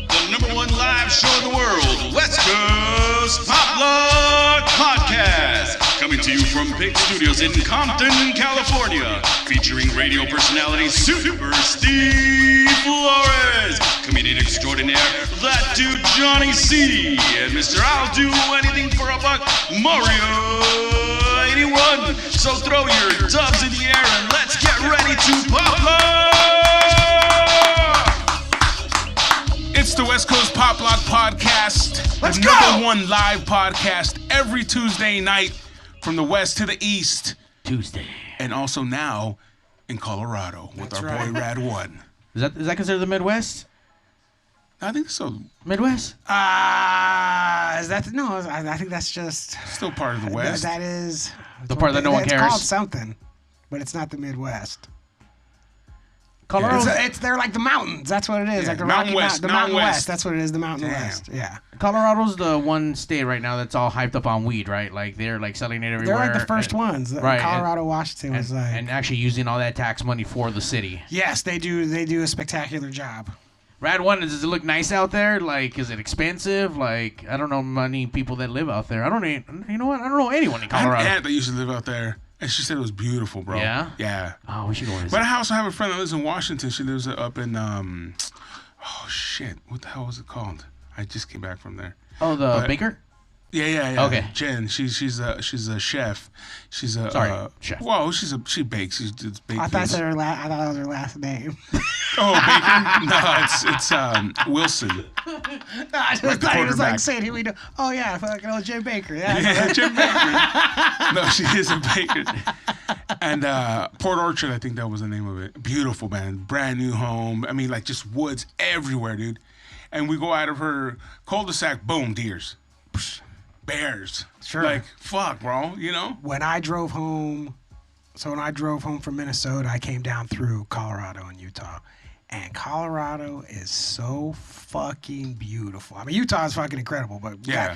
The number one live show in the world, West Coast Pop Lock Podcast. Coming to you from Big Studios in Compton, California. Featuring radio personality Super Steve Flores. Comedian extraordinaire, that dude Johnny C. And Mr. I'll do anything for a buck, Mario 81. So throw your dubs in the air and let's get ready to pop lock. It's the West Coast Pop Lock Podcast. Let's the go! number one live podcast every Tuesday night from the west to the east. Tuesday. And also now in Colorado with That's our right. boy Rad One. Is that considered the Midwest? I think so. Midwest? Is that no? I think that's just Still part of the West. that is The part that no one it's cares. called something, but it's not the Midwest. Colorado. They're like the mountains. That's what it is. Yeah, Like the Mountain Rocky West, the Mountain Mountain West. West. That's what it is. The Mountain Damn. West. Yeah. Colorado's the one state right now that's all hyped up on weed, right? Like they're like selling it They're everywhere. like the first ones. Right, Colorado, Washington was like. and actually using all that tax money for the city. Yes, they do. They do a spectacular job. Rad One, does it look nice out there? Like, is it expensive? Like, I don't know many people that live out there. I don't know anyone in I have an Colorado. aunt that used to live out there, and she said it was beautiful, bro. Yeah? Yeah. Oh, we should go visit. But I also have a friend that lives in Washington. She lives up in oh shit, what the hell was it called? I just came back from there. Oh, the but- baker? Yeah. Okay. Jen, she's a chef. She's a chef. Well, she bakes. She does baked I thought goods. I thought that was her last name. Oh, Baker? No, it's Wilson. I just Like the thought he was quarterback. like saying, "Here we go." Oh yeah, fucking old Jim Baker. Yeah. Yeah, Jim Baker. No, she is a baker. And Port Orchard, I think that was the name of it. Beautiful, man. Brand new home. I mean, like just woods everywhere, dude. And we go out of her cul-de-sac, boom, deers. Bears. Sure. Like, fuck, bro, you know? When I drove home from Minnesota, I came down through Colorado and Utah. And Colorado is so fucking beautiful. I mean, Utah is fucking incredible, but Yeah.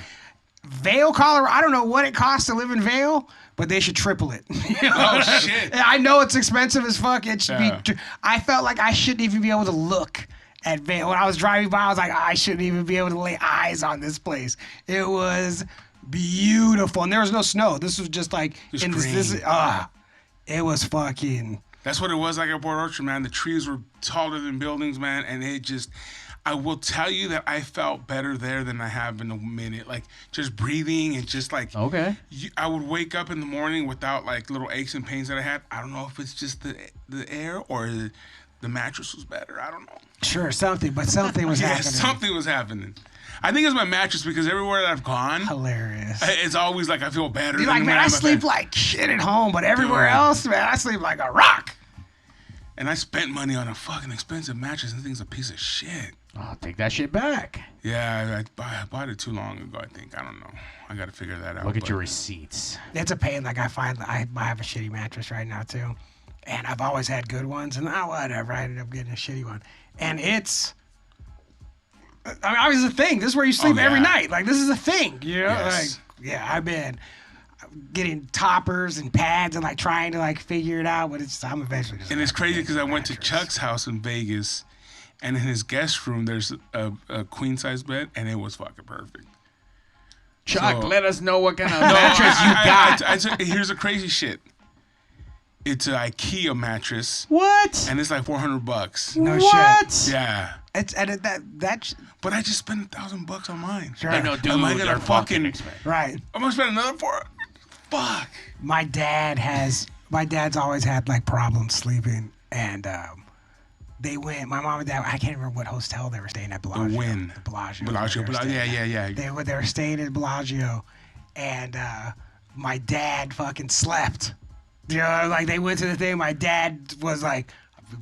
Vail, Colorado, I don't know what it costs to live in Vail, but they should triple it. You know? Oh, shit. I know it's expensive as fuck. It should Yeah. be. I felt like I shouldn't even be able to look at Vail. When I was driving by, I was like, I shouldn't even be able to lay eyes on this place. It was beautiful. And there was no snow. This was just like, Just it was fucking. That's what it was like at Port Orchard, man. The trees were taller than buildings, man. And it just, I will tell you that I felt better there than I have in a minute. Like, just breathing and just like, Okay. I would wake up in the morning without like little aches and pains that I had. I don't know if it's just the air or the mattress was better. I don't know. Sure, something was Yeah, happening. something was happening. I think it's my mattress because everywhere that I've gone, Hilarious. it's always like I feel better. You're than like, when man, I I'm sleep at bed. like shit at home, but everywhere Dude. else, man, I sleep like a rock. And I spent money on a fucking expensive mattress and thing's a piece of shit. Oh, take that shit back. Yeah, I bought it too long ago, I think. I don't know. I got to figure that out. Look at but- your receipts. It's a pain. Like I have a shitty mattress right now too, and I've always had good ones, and whatever. I ended up getting a shitty one, and it's. I mean, obviously, it's a thing. This is where you sleep every yeah. night. Like this is a thing, you know. Yes. Like yeah, I've been getting toppers and pads and like trying to like figure it out, but I'm eventually just. And it's crazy because I went to mattress. Chuck's house in Vegas, and in his guest room, there's a queen size bed, and it was fucking perfect. Chuck, So- let us know what kind of mattress you got. Here's the crazy shit. It's an IKEA mattress, What? and it's like $400. No what? shit. Yeah, It's and that but I just spent $1,000 on mine. sure. I know, dude. Am I gonna they're fucking- expensive. Right. I'm gonna spend another $400. Fuck. My dad has my dad's always had like problems sleeping, and they went. My mom and dad. I can't remember what hotel they were staying at. Bellagio. The Wynn. The Bellagio. Bellagio. Yeah. They were staying at Bellagio, and my dad fucking slept. You know, like they went to the thing. My dad was like,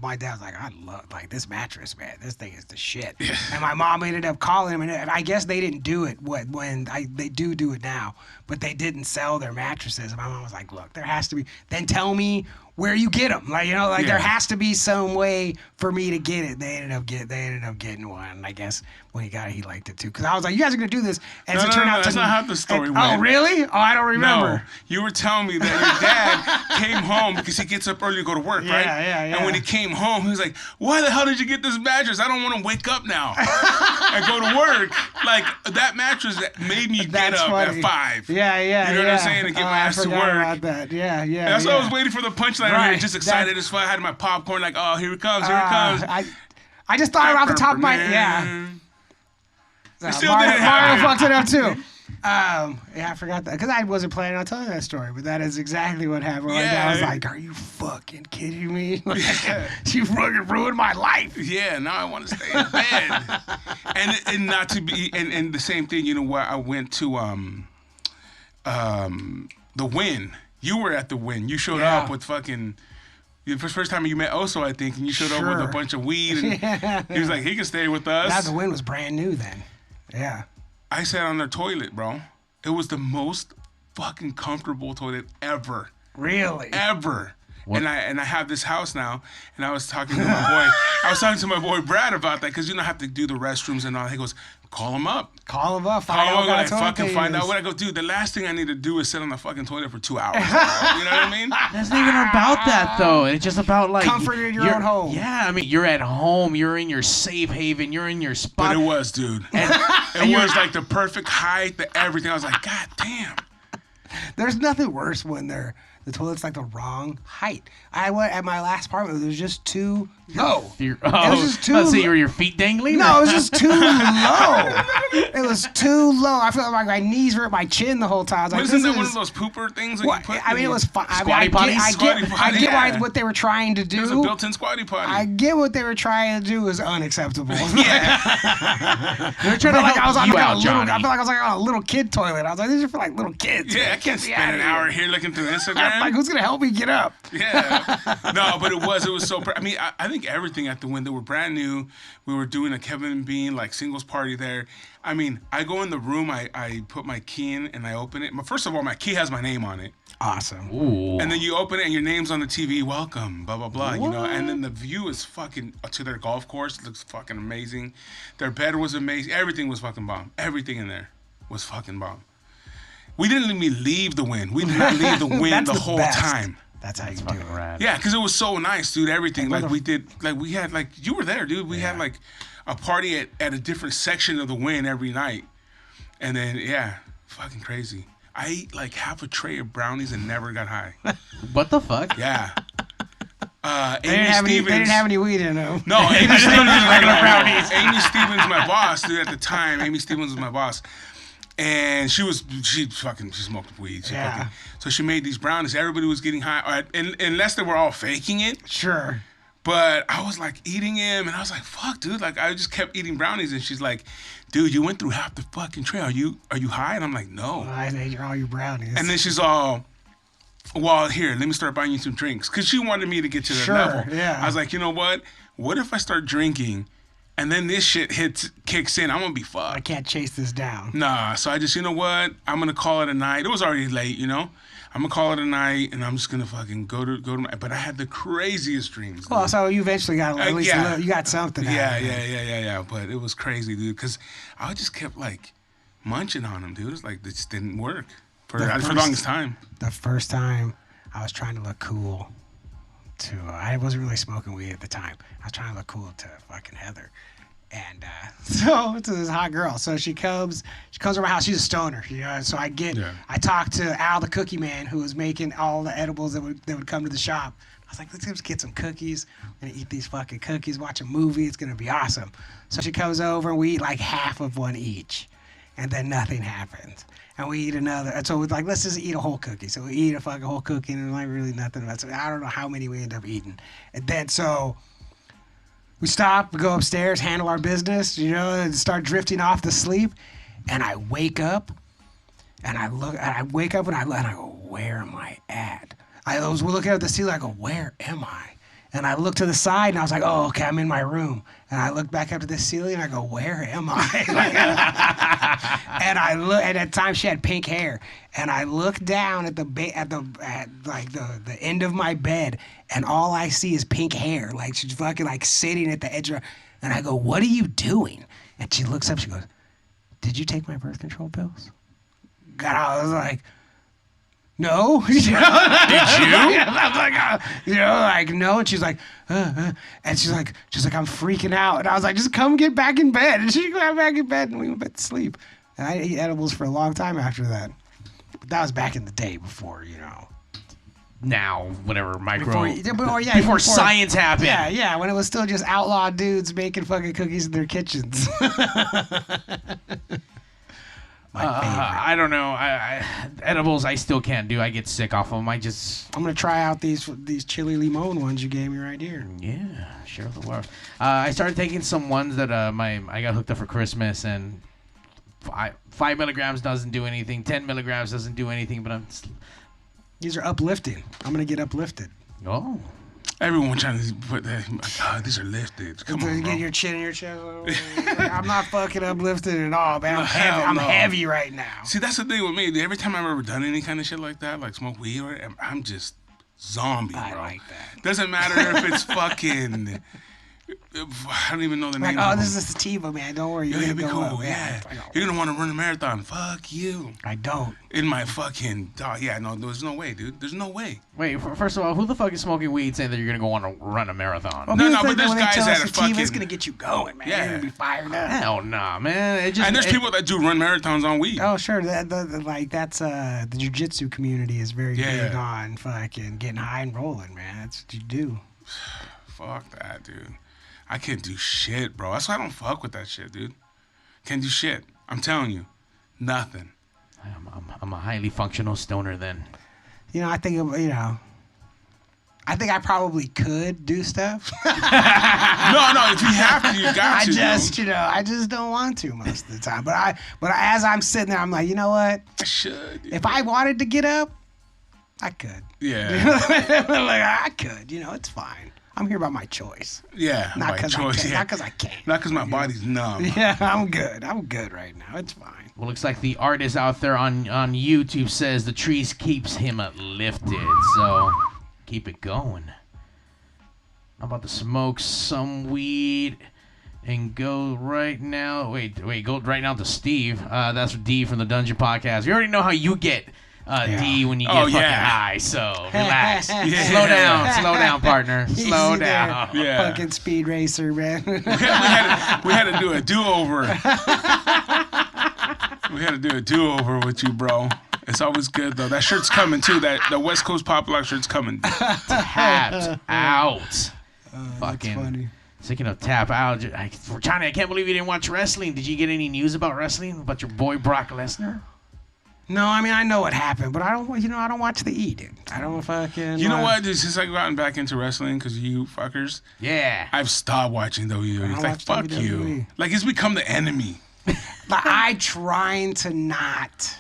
I love like this mattress, man. This thing is the shit. And my mom ended up calling him, and I guess they didn't do it they do it now, but they didn't sell their mattresses. And my mom was like, look, there has to be. Then tell me where you get them. Like, you know, like there has to be some way for me to get it. They ended up getting one. And I guess when he got it, he liked it too. Because I was like, you guys are gonna do this, and No, as it turned out that's not how the story went. Oh, really? Oh, I don't remember. No, you were telling me that your dad came home because he gets up early to go to work, right? Yeah. And when he came home, he was like, why the hell did you get this mattress? I don't want to wake up now and go to work. Like, that mattress that made me get up funny. at 5. Yeah. You know what I'm saying? To get my ass to work. About that. Yeah. That's why I was waiting for the punchline. Right. Right. Just excited as fuck. I had my popcorn like, oh, here it comes, here it comes. I just thought off the top of my It still didn't Mario happen. fucked it up too. I forgot that because I wasn't planning on telling that story, but that is exactly what happened. My dad was like, "Are you fucking kidding me? Like, you fucking ruined my life." Yeah, now I want to stay in bed. and not to be and the same thing. You know what? I went to the Wynn. You were at the Wynn. You showed up with fucking. The first time you met Oso, I think, and you showed up with a bunch of weed. And he was like, he can stay with us. Now the Wynn was brand new then. Yeah. I sat on their toilet, bro. It was the most fucking comfortable toilet ever. Really? Ever. What? And I have this house now, and I was talking to my boy Brad about that because I have to do the restrooms and all. He goes, call him up. Find out what fucking find out what I go. Dude, the last thing I need to do is sit on the fucking toilet for 2 hours. You know what I mean? That's not even about that though. It's just about like comfort in your own home. Yeah, I mean, you're at home. You're in your safe haven. You're in your spot. But it was, dude. It was like the perfect height, everything. I was like, God damn. There's nothing worse when the toilet's like the wrong height. I went at my last apartment. It was just too low. It was just too. So were your feet dangling? No, it was just too low. It was too low. I felt like my knees were at my chin the whole time. I was like, isn't that one of those pooper things that you put? I mean, it was fun. Squatty potties? I get what they were trying to do. There's a built-in squatty potty. I get what they were trying to do is unacceptable. Yeah. They were trying to help you out, Johnny. I feel like I was like on a little kid toilet. I was like, these are for like little kids. Yeah, I can't spend an hour here looking through Instagram. Like, who's gonna help me get up? Yeah. No, but it was so. I mean, I think everything at the Wynn, they were brand new. We were doing a Kevin Bean like singles party there. I mean, I go in the room, I put my key in and I open it. But first of all, my key has my name on it. Awesome. Ooh. And then you open it and your name's on the TV. Welcome, blah blah blah. You know. And then the view is fucking to their golf course. It looks fucking amazing. Their bed was amazing. Everything was fucking bomb. Everything in there was fucking bomb. We didn't even leave the Wynn. We did not leave the Wynn the whole time. That's how you do it. Rad. Yeah, because it was so nice, dude. Everything like we did, like we had, like you were there, dude. We had like a party at a different section of the Wynn every night, and then fucking crazy. I ate like half a tray of brownies and never got high. What the fuck? Yeah. They didn't have any weed in them. No, Amy Stevens, regular brownies. Amy Stevens, my boss, dude. At the time, Amy Stevens was my boss. And she smoked weed. So she made these brownies. Everybody was getting high, unless they were all faking it. Sure. But I was like eating them, and I was like, "Fuck, dude!" Like I just kept eating brownies, and she's like, "Dude, you went through half the fucking tray. Are you high?" And I'm like, "No." I ate all your brownies. And then she's all, "Well, here, let me start buying you some drinks," because she wanted me to get to their level. Yeah. I was like, you know what? What if I start drinking? And then this shit kicks in. I'm gonna be fucked. I can't chase this down. Nah, so I just, you know what? I'm gonna call it a night. It was already late, you know. I'm gonna call it a night, and I'm just gonna fucking go to my. But I had the craziest dreams. Well, so you eventually got at least a little, you got something. Yeah. But it was crazy, dude, because I just kept like munching on them, dude. It's like it just didn't work for the longest time. The first time I was trying to look cool. I wasn't really smoking weed at the time. I was trying to look cool to fucking Heather. And so to this hot girl. So she comes to my house. She's a stoner. You know, so I talk to Al the cookie man who was making all the edibles that would come to the shop. I was like, let's just get some cookies. We're gonna eat these fucking cookies, watch a movie. It's gonna be awesome. So she comes over and we eat like half of one each. and then nothing happens. And we eat another. And so we're like, let's just eat a whole cookie. So we eat a fucking whole cookie, and like really nothing about it. So I don't know how many we end up eating. And then so we stop, we go upstairs, handle our business, and start drifting off to sleep. And I wake up, and I wake up and I go, where am I at? I was looking at the ceiling. I go, where am I? And I looked to the side, and I was like, oh, okay, I'm in my room. And I look back up to the ceiling, and I go, where am I? And I look, and at the time she had pink hair. And I look down at the end of my bed, and all I see is pink hair. Like she's fucking like sitting at the edge of her. And I go, what are you doing? And she looks up, she goes, did you take my birth control pills? And I was like, no. Did you? I was like, no. And she's like, and she's like, I'm freaking out. And I was like, just come get back in bed. And she got back in bed, and we went back to sleep. And I ate edibles for a long time after that. But that was back in the day before, Now, whatever, before science happened. Yeah, when it was still just outlaw dudes making fucking cookies in their kitchens. I don't know. Edibles, I still can't do. I get sick off of them. I'm gonna try out these chili limon ones you gave me right here. Yeah, sure the world. I started taking some ones that I got hooked up for Christmas, and 5 milligrams doesn't do anything. 10 milligrams doesn't do anything. But these are uplifting. I'm gonna get uplifted. Oh. Everyone trying to put that. My God, these are lifted. Come on, bro. Get your chin in your chest. I'm not fucking uplifted at all, man. I'm heavy right now. See, that's the thing with me. Every time I've ever done any kind of shit like that, like smoke weed, I'm just zombie, bro. I like that. Doesn't matter if it's fucking. I don't even know the name. Oh, this is sativa, man. Don't worry. You're gonna be cool. Yeah. You're gonna want to run a marathon. Fuck you. I don't. In my fucking no, there's no way, dude. There's no way. Wait, first of all, who the fuck is smoking weed saying that you're gonna go on a run a marathon? Well, no, but there's guys that are fucking. It's gonna get you going, man. Yeah. You're gonna be fired up. Hell nah, man. And there's people that do run marathons on weed. Oh, sure. That's the jiu-jitsu community is very big on fucking getting high and rolling, man. That's what you do. Fuck that, dude. I can't do shit, bro. That's why I don't fuck with that shit, dude. Can't do shit. I'm telling you, nothing. I'm a highly functional stoner then. I think I probably could do stuff. No, if you have to, you got to. I just don't want to most of the time. But as I'm sitting there, I'm like, you know what? I should. Dude. If I wanted to get up, I could. Yeah. I could. It's fine. I'm here by my choice. Yeah, not because I can. Yeah. Not because I can't. Not because my body's numb. Yeah, I'm good. I'm good right now. It's fine. Well, looks like the artist out there on YouTube says the trees keeps him lifted. So keep it going. I'm about to smoke some weed and go right now. Wait, go right now to Steve. That's D from the Dungeon Podcast. We already know how you get. D when you get fucking high, so relax. Slow down, partner. Slow down. Yeah. Fucking speed racer, man. we had to do a do-over. We had to do a do-over with you, bro. It's always good though. That shirt's coming too. The West Coast Pop Lock shirt's coming. Tapped out. Fucking. Funny. Speaking of tap out, Johnny, I can't believe you didn't watch wrestling. Did you get any news about wrestling? About your boy Brock Lesnar? No, I mean I know what happened, but I don't watch the E, dude. I don't fucking. You know what? Since I've gotten back into wrestling, because you fuckers. Yeah. I've stopped watching WWE. It's like fuck WWE. You. Like it's become the enemy. Like I trying to not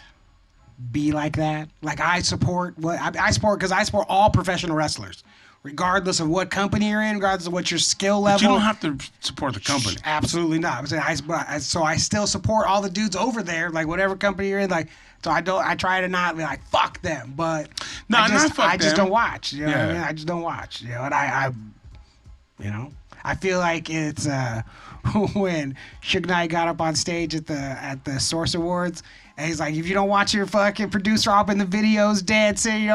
be like that. Like I support because I support all professional wrestlers, regardless of what company you're in, regardless of what your skill level. But you don't have to support the company. Absolutely not. I'm saying so I still support all the dudes over there, like whatever company you're in, like. So I try to not be like fuck them, but I just don't watch. You know what I mean? I just don't watch. And I feel like it's when Suge Knight got up on stage at the Source Awards, and he's like, if you don't watch your fucking producer up in the videos dancing,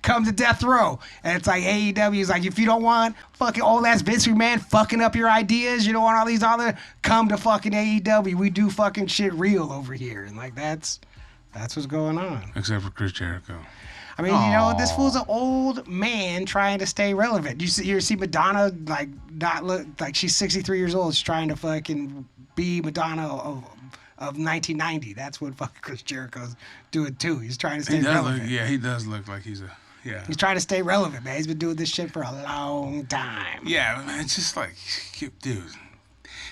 come to Death Row. And it's like AEW is like, if you don't want fucking old ass Vince McMahon fucking up your ideas, you don't want all these other, come to fucking AEW. We do fucking shit real over here, and like that's what's going on. Except for Chris Jericho. I mean, this fool's an old man trying to stay relevant. You see Madonna like not look like she's 63 years old. She's trying to fucking be Madonna of 1990. That's what fucking Chris Jericho's doing too. He's trying to stay He does relevant. look, yeah, he does look like he's a, yeah. He's trying to stay relevant, man. He's been doing this shit for a long time. Yeah, man, it's just like, dude.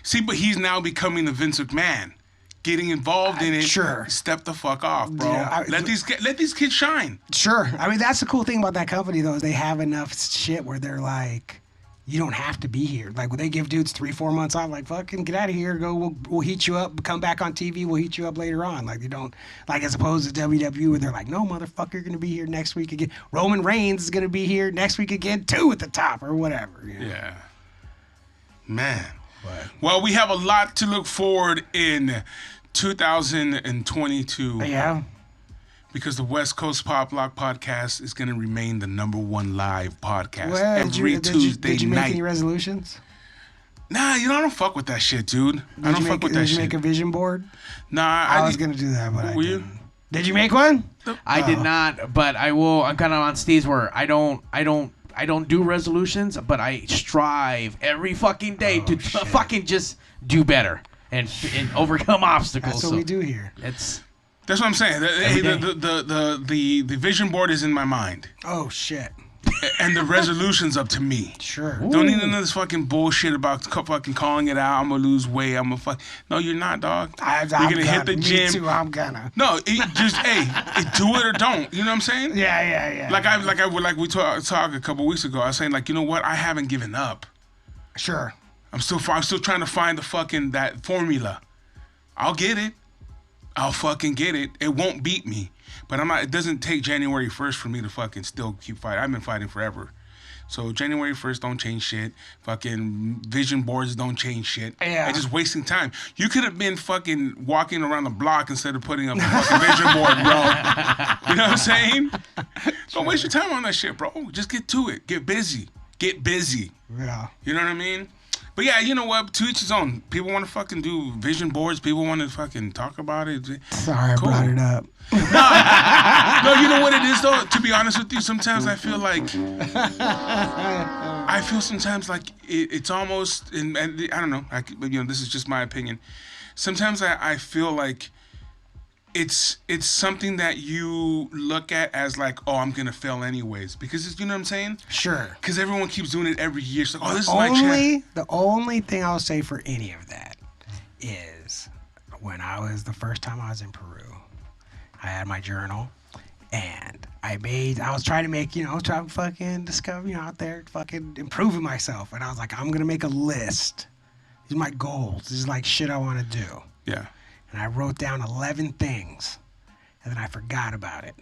See, but he's now becoming the Vince McMahon. Getting involved in it. Sure. Step the fuck off, bro. Yeah, let these kids shine. Sure. I mean, that's the cool thing about that company, though, is they have enough shit where they're like, you don't have to be here. Like, when they give dudes 3-4 months off, like, fucking get out of here. Go, we'll heat you up. Come back on TV. We'll heat you up later on. Like, they don't, like, as opposed to WWE, where they're like, no, motherfucker, you're going to be here next week again. Roman Reigns is going to be here next week again, too, at the top, or whatever. You know? Yeah. Man. Well, we have a lot to look forward in 2022. Yeah. Because the West Coast Pop Lock Podcast is going to remain the #1 live podcast Well, every Tuesday did you make night. any resolutions? Nah, I don't fuck with that shit, dude. I don't fuck with that Did shit. you make a vision board? Nah, I was going to do that, but I Were you? didn't. Did you make one? I did not, but I will. I'm kind of on Steve's where I don't do resolutions, but I strive every fucking day to fucking just do better and overcome obstacles. That's what we do here. That's what I'm saying. The vision board is in my mind, Oh, shit. and the resolution's up to me. Sure. Don't need none of this fucking bullshit about fucking calling it out. I'm gonna lose weight. I'm gonna fuck. No, you're not, dog. You're gonna hit the gym. Me too, I'm gonna. No, just do it or don't. You know what I'm saying? Yeah. Like we talked a couple weeks ago. I was saying, like, you know what? I haven't given up. Sure. I'm still trying to find that formula. I'll get it. I'll fucking get it. It won't beat me. But I'm not. It doesn't take January 1st for me to fucking still keep fighting. I've been fighting forever. So January 1st don't change shit. Fucking vision boards don't change shit. Yeah. It's just wasting time. You could have been fucking walking around the block instead of putting up a fucking vision board, bro. You know what I'm saying? Don't waste your time on that shit, bro. Just get to it. Get busy. Get busy. Yeah. You know what I mean? But yeah, you know what? To each his own. People want to fucking do vision boards. People want to fucking talk about it. Sorry, Cool. I brought it up. No, you know what it is though? To be honest with you, sometimes I feel like sometimes like it's almost and I don't know. This is just my opinion. Sometimes I feel like it's something that you look at as like, oh, I'm gonna fail anyways, because you know what I'm saying? Sure. Because everyone keeps doing it every year. It's like, oh, this is my chance. The only thing I'll say for any of that is when the first time I was in Peru, I had my journal and I was trying to make, trying to fucking discover, out there fucking improving myself. And I was like, I'm gonna make a list. These are my goals. This is like shit I want to do. Yeah. And I wrote down 11 things, and then I forgot about it.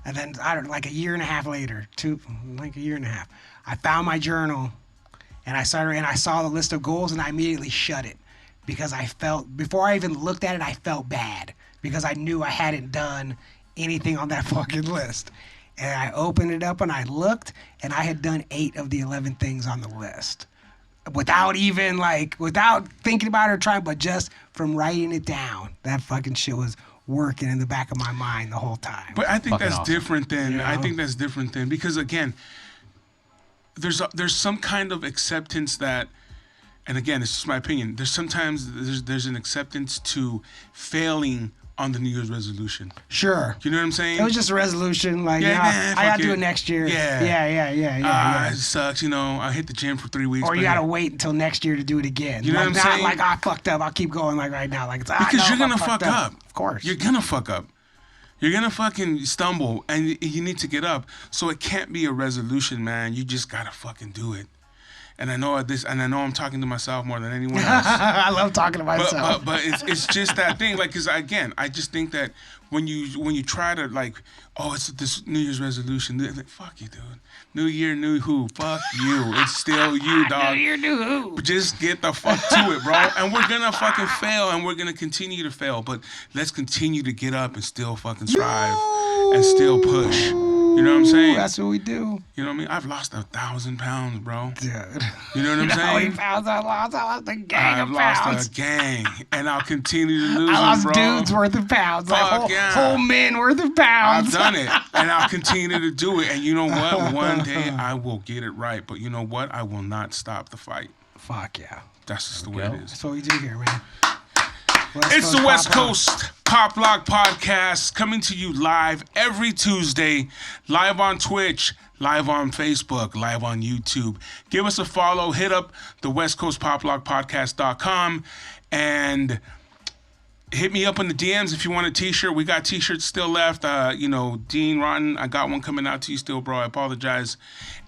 And then, like a year and a half later, I found my journal, and I saw the list of goals, and I immediately shut it because before I even looked at it, I felt bad because I knew I hadn't done anything on that fucking list. And I opened it up, and I looked, and I had done 8 of the 11 things on the list. Without thinking about it or trying, but just from writing it down, that fucking shit was working in the back of my mind the whole time. But I think that's awesome. different than, because again, there's some kind of acceptance that, and again, it's just my opinion. There's an acceptance to failing on the New Year's resolution. Sure. You know what I'm saying? It was just a resolution, like, Yeah, I gotta do fuck it next year. Yeah. It sucks, I hit the gym for 3 weeks. Or you gotta wait until next year to do it again. You know what I'm saying? Like, I fucked up, I'll keep going like right now. Like, because you're gonna fuck up. Of course. You're gonna fuck up. You're gonna fucking stumble, and you need to get up. So it can't be a resolution, man. You just gotta fucking do it. And I know I'm talking to myself more than anyone else. I love talking to myself. But it's just that thing, like, because again, I just think that when you try to, like, oh, it's this New Year's resolution, like, fuck you, dude. New year, new who? Fuck you. It's still you, dog. New year, new who? Just get the fuck to it, bro. And we're gonna fucking fail, and we're gonna continue to fail. But let's continue to get up and still fucking strive and still push. You know what I'm saying? That's what we do. You know what I mean? I've lost 1,000 pounds, bro. Dude. You know what I'm saying? How many pounds I lost? I lost a gang of pounds. I've lost a gang, and I'll continue to lose I lost them, bro. dudes worth of pounds. Fuck Like yeah. whole men worth of pounds. I've done it, and I'll continue to do it. And you know what? One day I will get it right. But you know what? I will not stop the fight. Fuck yeah. That's just the way it is. That's what we do here, man. It's the West Pop Lock. Coast Pop Lock Podcast coming to you live every Tuesday, live on Twitch, live on Facebook, live on YouTube. Give us a follow. Hit up the West Coast Pop Lock Podcast.com and hit me up in the DMs if you want a t-shirt. We got t-shirts still left. Dean Rotten, I got one coming out to you still, bro. I apologize.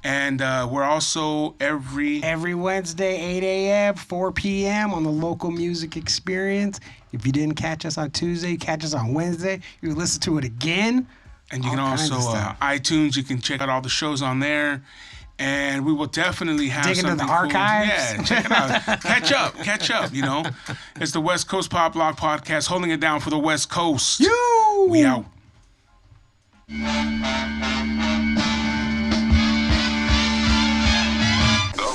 And we're also Every Wednesday, 8 a.m., 4 p.m. on the Local Music Experience. If you didn't catch us on Tuesday, catch us on Wednesday. You can listen to it again. And you can All kinds also of stuff. iTunes. You can check out all the shows on there. And we will definitely have Dig into something the cool. archives. Yeah, check it out. catch up, you know. It's the West Coast Pop Lock Podcast, holding it down for the West Coast. We out.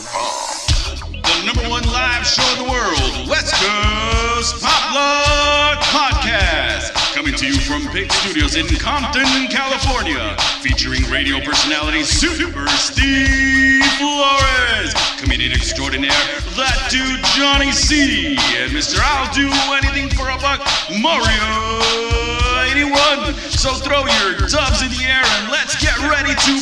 The number one live show in the world, West Coast Pop Lock Podcast. Coming to you from Big Studios in Compton, California. Featuring radio personality Super Steve Flores. Comedian extraordinaire, that dude Johnny C. And Mr. I'll Do Anything for a Buck, Mario 81. So throw your dubs in the air and let's get ready to